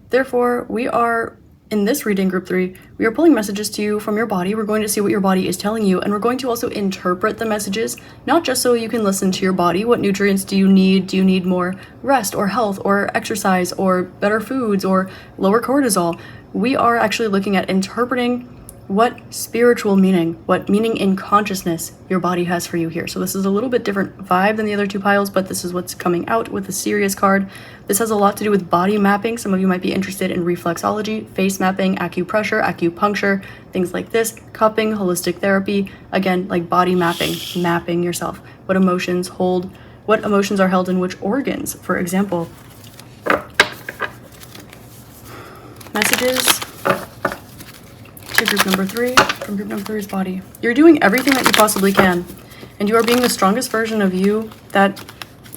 Therefore, we are, in this reading, group 3, we are pulling messages to you from your body. We're going to see what your body is telling you, and we're going to also interpret the messages, not just so you can listen to your body. What nutrients do you need? Do you need more rest or health or exercise or better foods or lower cortisol? We are actually looking at interpreting what spiritual meaning, what meaning in consciousness your body has for you here. So this is a little bit different vibe than the other 2 piles, but this is what's coming out with the Sirius card. This has a lot to do with body mapping. Some of you might be interested in reflexology, face mapping, acupressure, acupuncture, things like this, cupping, holistic therapy. Again, like body mapping, mapping yourself. What emotions are held in which organs, for example. Messages to group number 3 from group number 3's body. You're doing everything that you possibly can, and you are being the strongest version of you that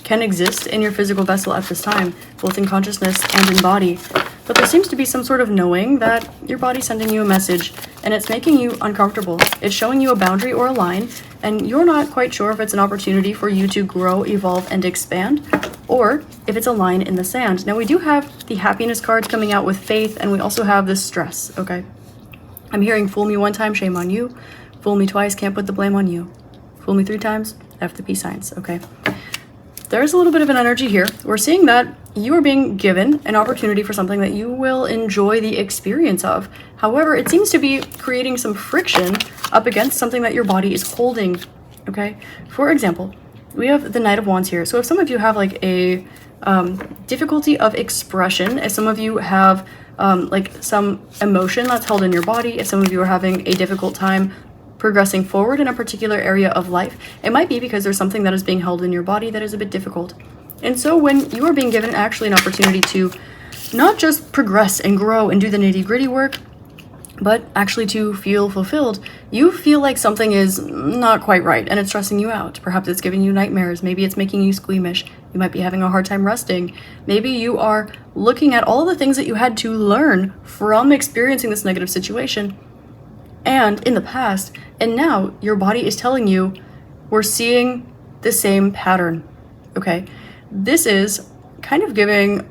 can exist in your physical vessel at this time, both in consciousness and in body. But there seems to be some sort of knowing that your body's sending you a message, and it's making you uncomfortable. It's showing you a boundary or a line, and you're not quite sure if it's an opportunity for you to grow, evolve, and expand, or if it's a line in the sand. Now, we do have the happiness cards coming out with faith, and we also have the stress, okay? I'm hearing fool me 1 time, shame on you. Fool me twice, can't put the blame on you. Fool me 3 times, F the peace signs, okay? There's a little bit of an energy here. We're seeing that you are being given an opportunity for something that you will enjoy the experience of. However, it seems to be creating some friction up against something that your body is holding, okay? For example, we have the Knight of Wands here. So if some of you have like a difficulty of expression, if some of you have like some emotion that's held in your body, if some of you are having a difficult time progressing forward in a particular area of life, it might be because there's something that is being held in your body that is a bit difficult. And so when you are being given actually an opportunity to not just progress and grow and do the nitty-gritty work, but actually to feel fulfilled, you feel like something is not quite right and it's stressing you out. Perhaps it's giving you nightmares. Maybe it's making you squeamish. You might be having a hard time resting. Maybe you are looking at all the things that you had to learn from experiencing this negative situation and in the past, and now your body is telling you, we're seeing the same pattern, okay? This is kind of giving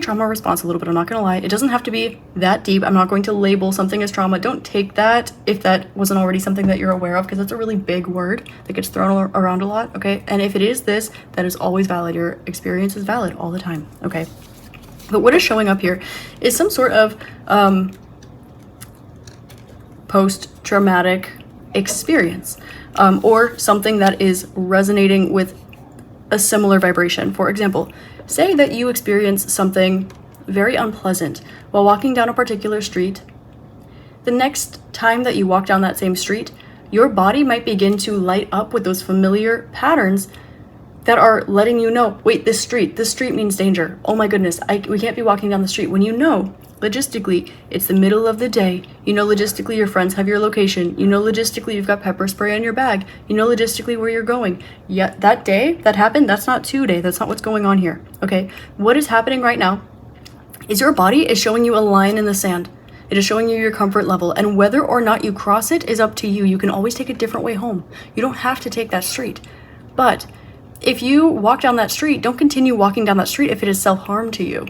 trauma response a little bit, I'm not gonna lie. It doesn't have to be that deep. I'm not going to label something as trauma. Don't take that if that wasn't already something that you're aware of, because that's a really big word that gets thrown around a lot, okay? And if it is this, that is always valid. Your experience is valid all the time, okay? But what is showing up here is some sort of post-traumatic experience, or something that is resonating with a similar vibration. For example, say that you experience something very unpleasant while walking down a particular street. The next time that you walk down that same street, your body might begin to light up with those familiar patterns that are letting you know, wait, this street means danger. Oh my goodness, we can't be walking down the street. When you know, logistically, it's the middle of the day. You know logistically your friends have your location. You know logistically you've got pepper spray in your bag. You know logistically where you're going. Yet that day that happened, that's not today. That's not what's going on here, okay? What is happening right now is your body is showing you a line in the sand. It is showing you your comfort level, and whether or not you cross it is up to you. You can always take a different way home. You don't have to take that street. But if you walk down that street, don't continue walking down that street if it is self-harm to you.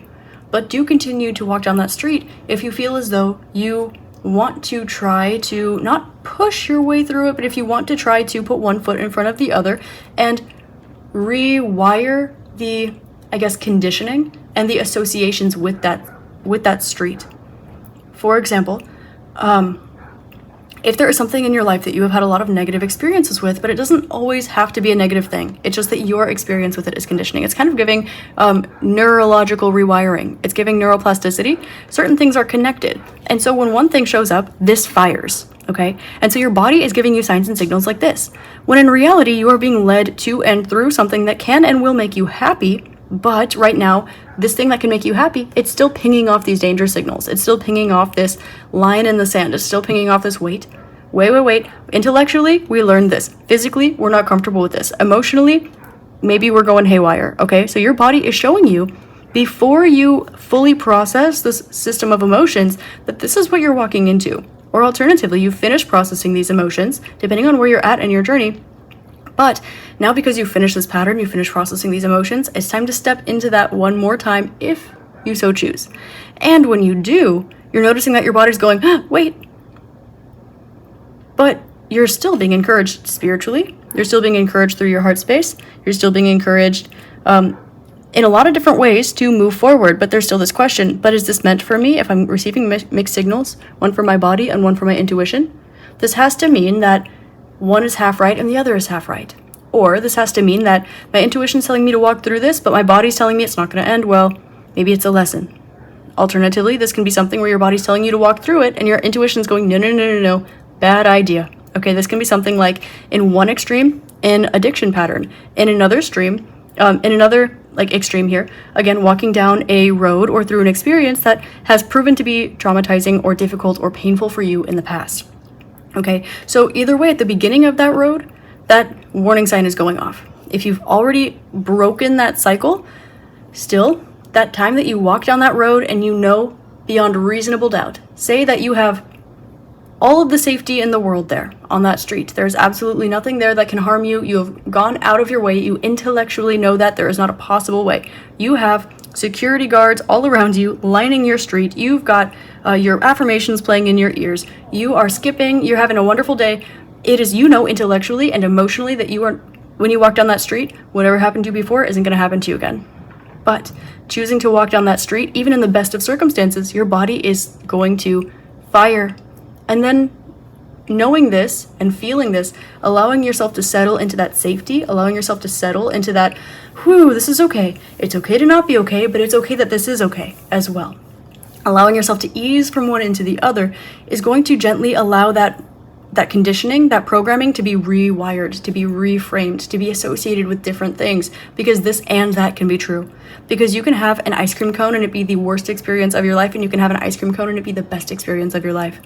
But do continue to walk down that street if you feel as though you want to try to not push your way through it, but if you want to try to put one foot in front of the other and rewire the, I guess, conditioning and the associations with that street. For example, if there is something in your life that you have had a lot of negative experiences with, but it doesn't always have to be a negative thing. It's just that your experience with it is conditioning. It's kind of giving neurological rewiring. It's giving neuroplasticity. Certain things are connected. And so when one thing shows up, this fires, okay? And so your body is giving you signs and signals like this. When in reality, you are being led to and through something that can and will make you happy. But right now, this thing that can make you happy, it's still pinging off these danger signals. It's still pinging off this line in the sand. It's still pinging off this wait. Intellectually, we learned this. Physically, we're not comfortable with this. Emotionally, maybe we're going haywire, okay? So your body is showing you, before you fully process this system of emotions, that this is what you're walking into. Or alternatively, you finish processing these emotions, depending on where you're at in your journey. But now because you finish this pattern, you finish processing these emotions, it's time to step into that one more time if you so choose. And when you do, you're noticing that your body's going, wait. But you're still being encouraged spiritually. You're still being encouraged through your heart space. You're still being encouraged in a lot of different ways to move forward. But there's still this question, but is this meant for me if I'm receiving mixed signals, one from my body and one from my intuition? This has to mean that one is half right and the other is half right. Or this has to mean that my intuition is telling me to walk through this, but my body's telling me it's not going to end well. Maybe it's a lesson. Alternatively, this can be something where your body's telling you to walk through it and your intuition's going, no, bad idea. Okay, this can be something like in one extreme, in addiction pattern. In another extreme here, again, walking down a road or through an experience that has proven to be traumatizing or difficult or painful for you in the past. Okay, so either way, at the beginning of that road, that warning sign is going off. If you've already broken that cycle, still, that time that you walk down that road and you know beyond reasonable doubt, say that you have all of the safety in the world there on that street. There's absolutely nothing there that can harm you. You have gone out of your way. You intellectually know that there is not a possible way. You have security guards all around you lining your street. You've got your affirmations playing in your ears. You are skipping. You're having a wonderful day. It is, you know, intellectually and emotionally that you are, when you walk down that street, whatever happened to you before isn't going to happen to you again. But choosing to walk down that street, even in the best of circumstances, your body is going to fire. And then knowing this and feeling this, allowing yourself to settle into that safety, allowing yourself to settle into that, this is okay. It's okay to not be okay, but it's okay that this is okay as well. Allowing yourself to ease from one into the other is going to gently allow that conditioning, that programming to be rewired, to be reframed, to be associated with different things, because this and that can be true. Because you can have an ice cream cone and it be the worst experience of your life, and you can have an ice cream cone and it be the best experience of your life.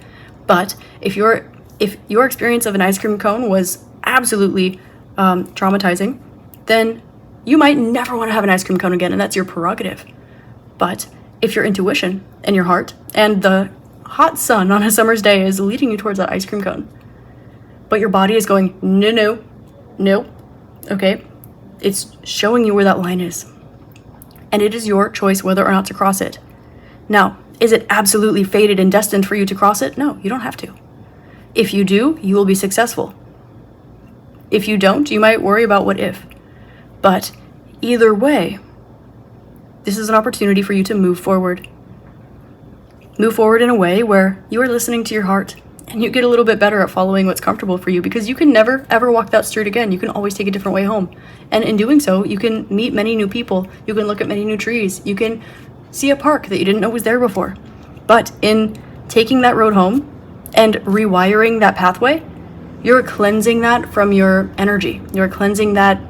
But if your experience of an ice cream cone was absolutely traumatizing, then you might never want to have an ice cream cone again, and that's your prerogative. But if your intuition and your heart and the hot sun on a summer's day is leading you towards that ice cream cone, but your body is going, no, okay, it's showing you where that line is. And it is your choice whether or not to cross it. Now, is it absolutely fated and destined for you to cross it? No, you don't have to. If you do, you will be successful. If you don't, you might worry about what if. But either way, this is an opportunity for you to move forward. Move forward in a way where you are listening to your heart and you get a little bit better at following what's comfortable for you, because you can never, ever walk that street again. You can always take a different way home. And in doing so, you can meet many new people. You can look at many new trees. You can see a park that you didn't know was there before. But in taking that road home and rewiring that pathway, you're cleansing that from your energy. You're cleansing that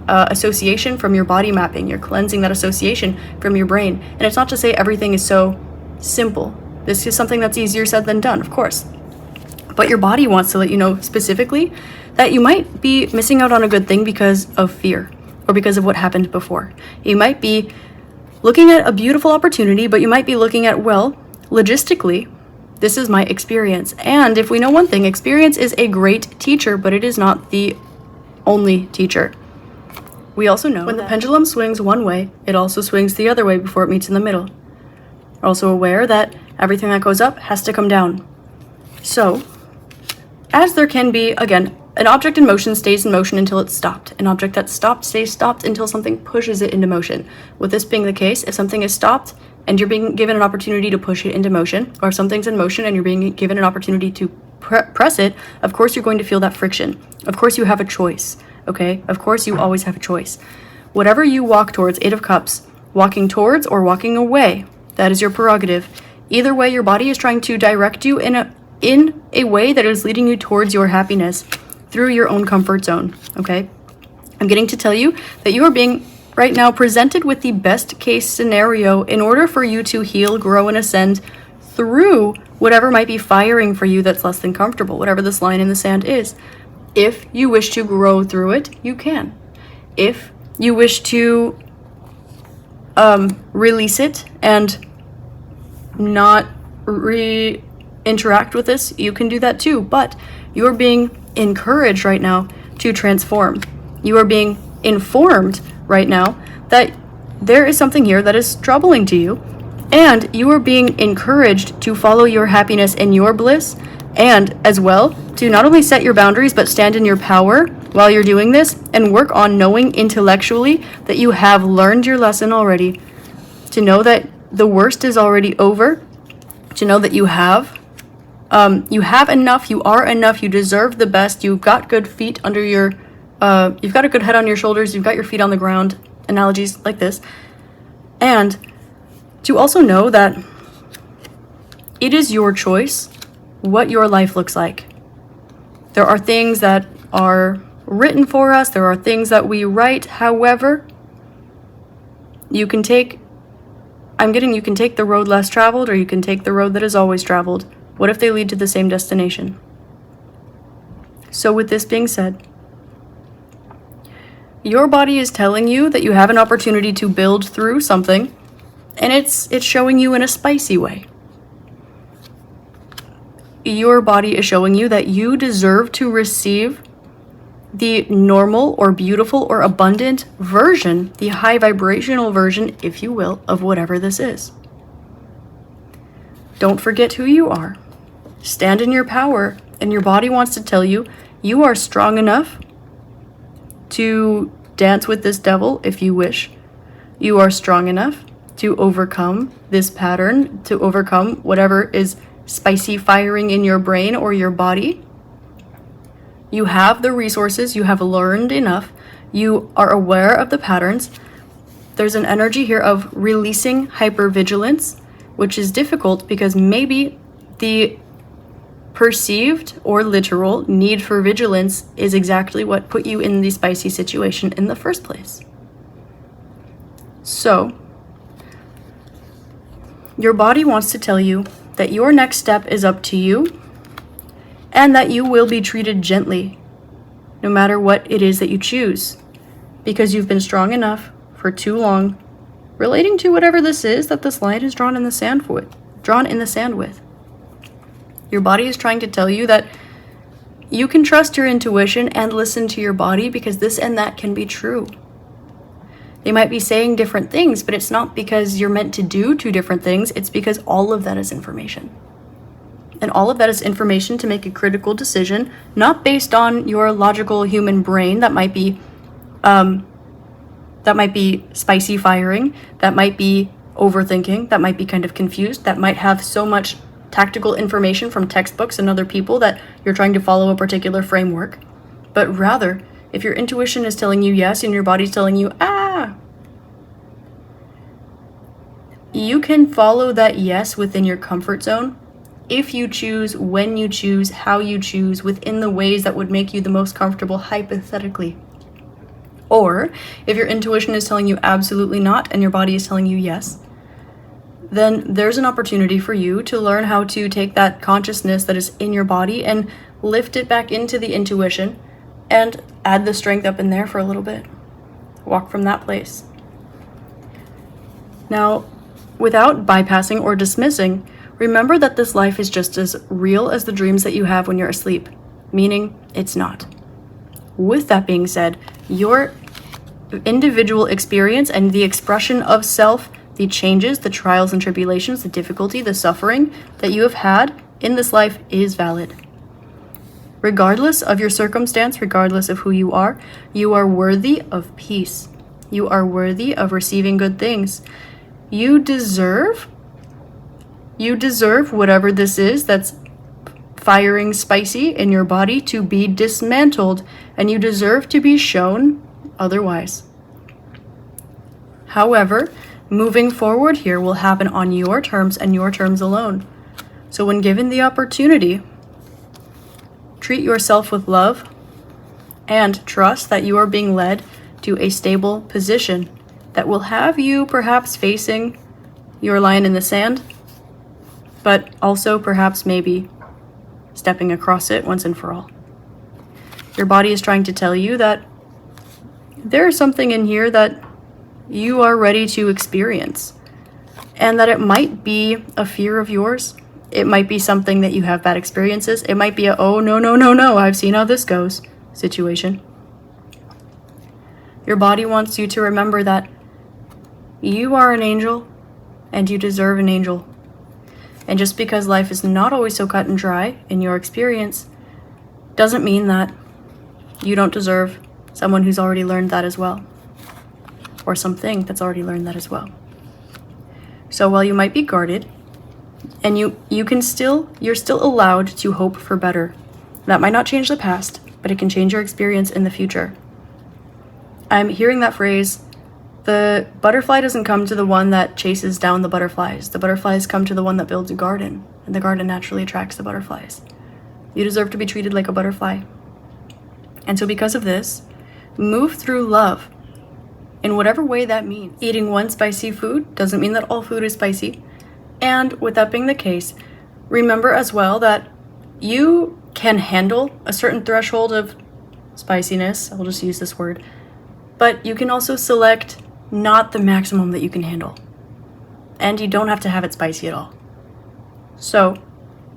association from your body mapping. You're cleansing that association from your brain. And it's not to say everything is so simple. This is something that's easier said than done, of course. But your body wants to let you know specifically that you might be missing out on a good thing because of fear or because of what happened before. You might be looking at a beautiful opportunity, but you might be looking at, well, logistically, this is my experience. And if we know one thing, experience is a great teacher, but it is not the only teacher. We also know when the pendulum swings one way, it also swings the other way before it meets in the middle. We're also aware that everything that goes up has to come down. So, as there can be, again, an object in motion stays in motion until it's stopped. An object that's stopped stays stopped until something pushes it into motion. With this being the case, if something is stopped and you're being given an opportunity to push it into motion, or if something's in motion and you're being given an opportunity to press it, of course you're going to feel that friction. Of course you have a choice, okay? Of course you always have a choice. Whatever you walk towards, Eight of Cups, walking towards or walking away, that is your prerogative. Either way, your body is trying to direct you in a way that is leading you towards your happiness through your own comfort zone, okay? I'm getting to tell you that you are being right now presented with the best case scenario in order for you to heal, grow, and ascend through whatever might be firing for you that's less than comfortable, whatever this line in the sand is. If you wish to grow through it, you can. If you wish to release it and not interact with this, you can do that too. But you're being encouraged right now to transform. You are being informed right now that there is something here that is troubling to you, and you are being encouraged to follow your happiness and your bliss, and as well to not only set your boundaries but stand in your power while you're doing this, and work on knowing intellectually that you have learned your lesson already, to know that the worst is already over, to know that you have enough, you are enough, you deserve the best, you've got good feet under your, you've got a good head on your shoulders, you've got your feet on the ground, analogies like this, and to also know that it is your choice what your life looks like. There are things that are written for us, there are things that we write, however, you can take the road less traveled, or you can take the road that is always traveled. What if they lead to the same destination? So with this being said, your body is telling you that you have an opportunity to build through something, and it's showing you in a spicy way. Your body is showing you that you deserve to receive the normal or beautiful or abundant version, the high vibrational version, if you will, of whatever this is. Don't forget who you are. Stand in your power, and your body wants to tell you you are strong enough to dance with this devil if you wish. You are strong enough to overcome this pattern, to overcome whatever is spicy firing in your brain or your body. You have the resources, you have learned enough, you are aware of the patterns. There's an energy here of releasing hypervigilance, which is difficult because maybe the perceived or literal need for vigilance is exactly what put you in the spicy situation in the first place. So, your body wants to tell you that your next step is up to you, and that you will be treated gently, no matter what it is that you choose, because you've been strong enough for too long, relating to whatever this is that this line is drawn in the sand with. Your body is trying to tell you that you can trust your intuition and listen to your body, because this and that can be true. They might be saying different things, but it's not because you're meant to do two different things, it's because all of that is information. And all of that is information to make a critical decision, not based on your logical human brain that might be spicy firing, that might be overthinking, that might be kind of confused, that might have so much tactical information from textbooks and other people that you're trying to follow a particular framework. But rather, if your intuition is telling you yes and your body's telling you you can follow that yes within your comfort zone if you choose, when you choose, how you choose, within the ways that would make you the most comfortable hypothetically. Or if your intuition is telling you absolutely not and your body is telling you yes, then there's an opportunity for you to learn how to take that consciousness that is in your body and lift it back into the intuition and add the strength up in there for a little bit. Walk from that place. Now, without bypassing or dismissing, remember that this life is just as real as the dreams that you have when you're asleep, meaning it's not. With that being said, your individual experience and the expression of self, the changes, the trials and tribulations, the difficulty, the suffering that you have had in this life is valid. Regardless of your circumstance, regardless of who you are worthy of peace. You are worthy of receiving good things. You deserve whatever this is that's firing spicy in your body to be dismantled, and you deserve to be shown otherwise. However, moving forward here will happen on your terms and your terms alone. So when given the opportunity, treat yourself with love and trust that you are being led to a stable position that will have you perhaps facing your line in the sand, but also perhaps maybe stepping across it once and for all. Your body is trying to tell you that there is something in here that you are ready to experience, and that it might be a fear of yours. It might be something that you have bad experiences. It might be a, oh, no, I've seen how this goes situation. Your body wants you to remember that you are an angel and you deserve an angel. And just because life is not always so cut and dry in your experience doesn't mean that you don't deserve someone who's already learned that as well, or something that's already learned that as well. So while you might be guarded, and you're still allowed to hope for better. That might not change the past, but it can change your experience in the future. I'm hearing that phrase, the butterfly doesn't come to the one that chases down the butterflies. The butterflies come to the one that builds a garden, and the garden naturally attracts the butterflies. You deserve to be treated like a butterfly. And so because of this, move through love in whatever way that means. Eating one spicy food doesn't mean that all food is spicy. And with that being the case, remember as well that you can handle a certain threshold of spiciness, I'll just use this word, but you can also select not the maximum that you can handle. And you don't have to have it spicy at all. So,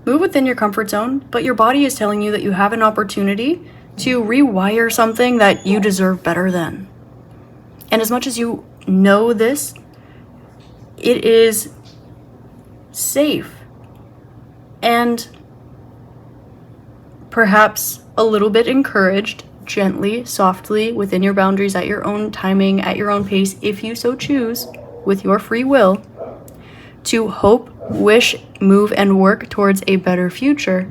move within your comfort zone, but your body is telling you that you have an opportunity to rewire something that you deserve better than. And as much as you know this, it is safe and perhaps a little bit encouraged, gently, softly, within your boundaries, at your own timing, at your own pace, if you so choose, with your free will, to hope, wish, move, and work towards a better future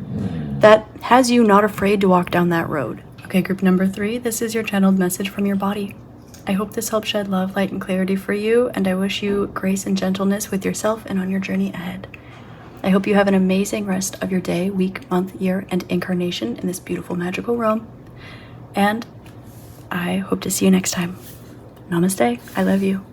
that has you not afraid to walk down that road. Okay, group number 3, this is your channeled message from your body. I hope this helps shed love, light, and clarity for you, and I wish you grace and gentleness with yourself and on your journey ahead. I hope you have an amazing rest of your day, week, month, year, and incarnation in this beautiful magical realm. And I hope to see you next time. Namaste. I love you.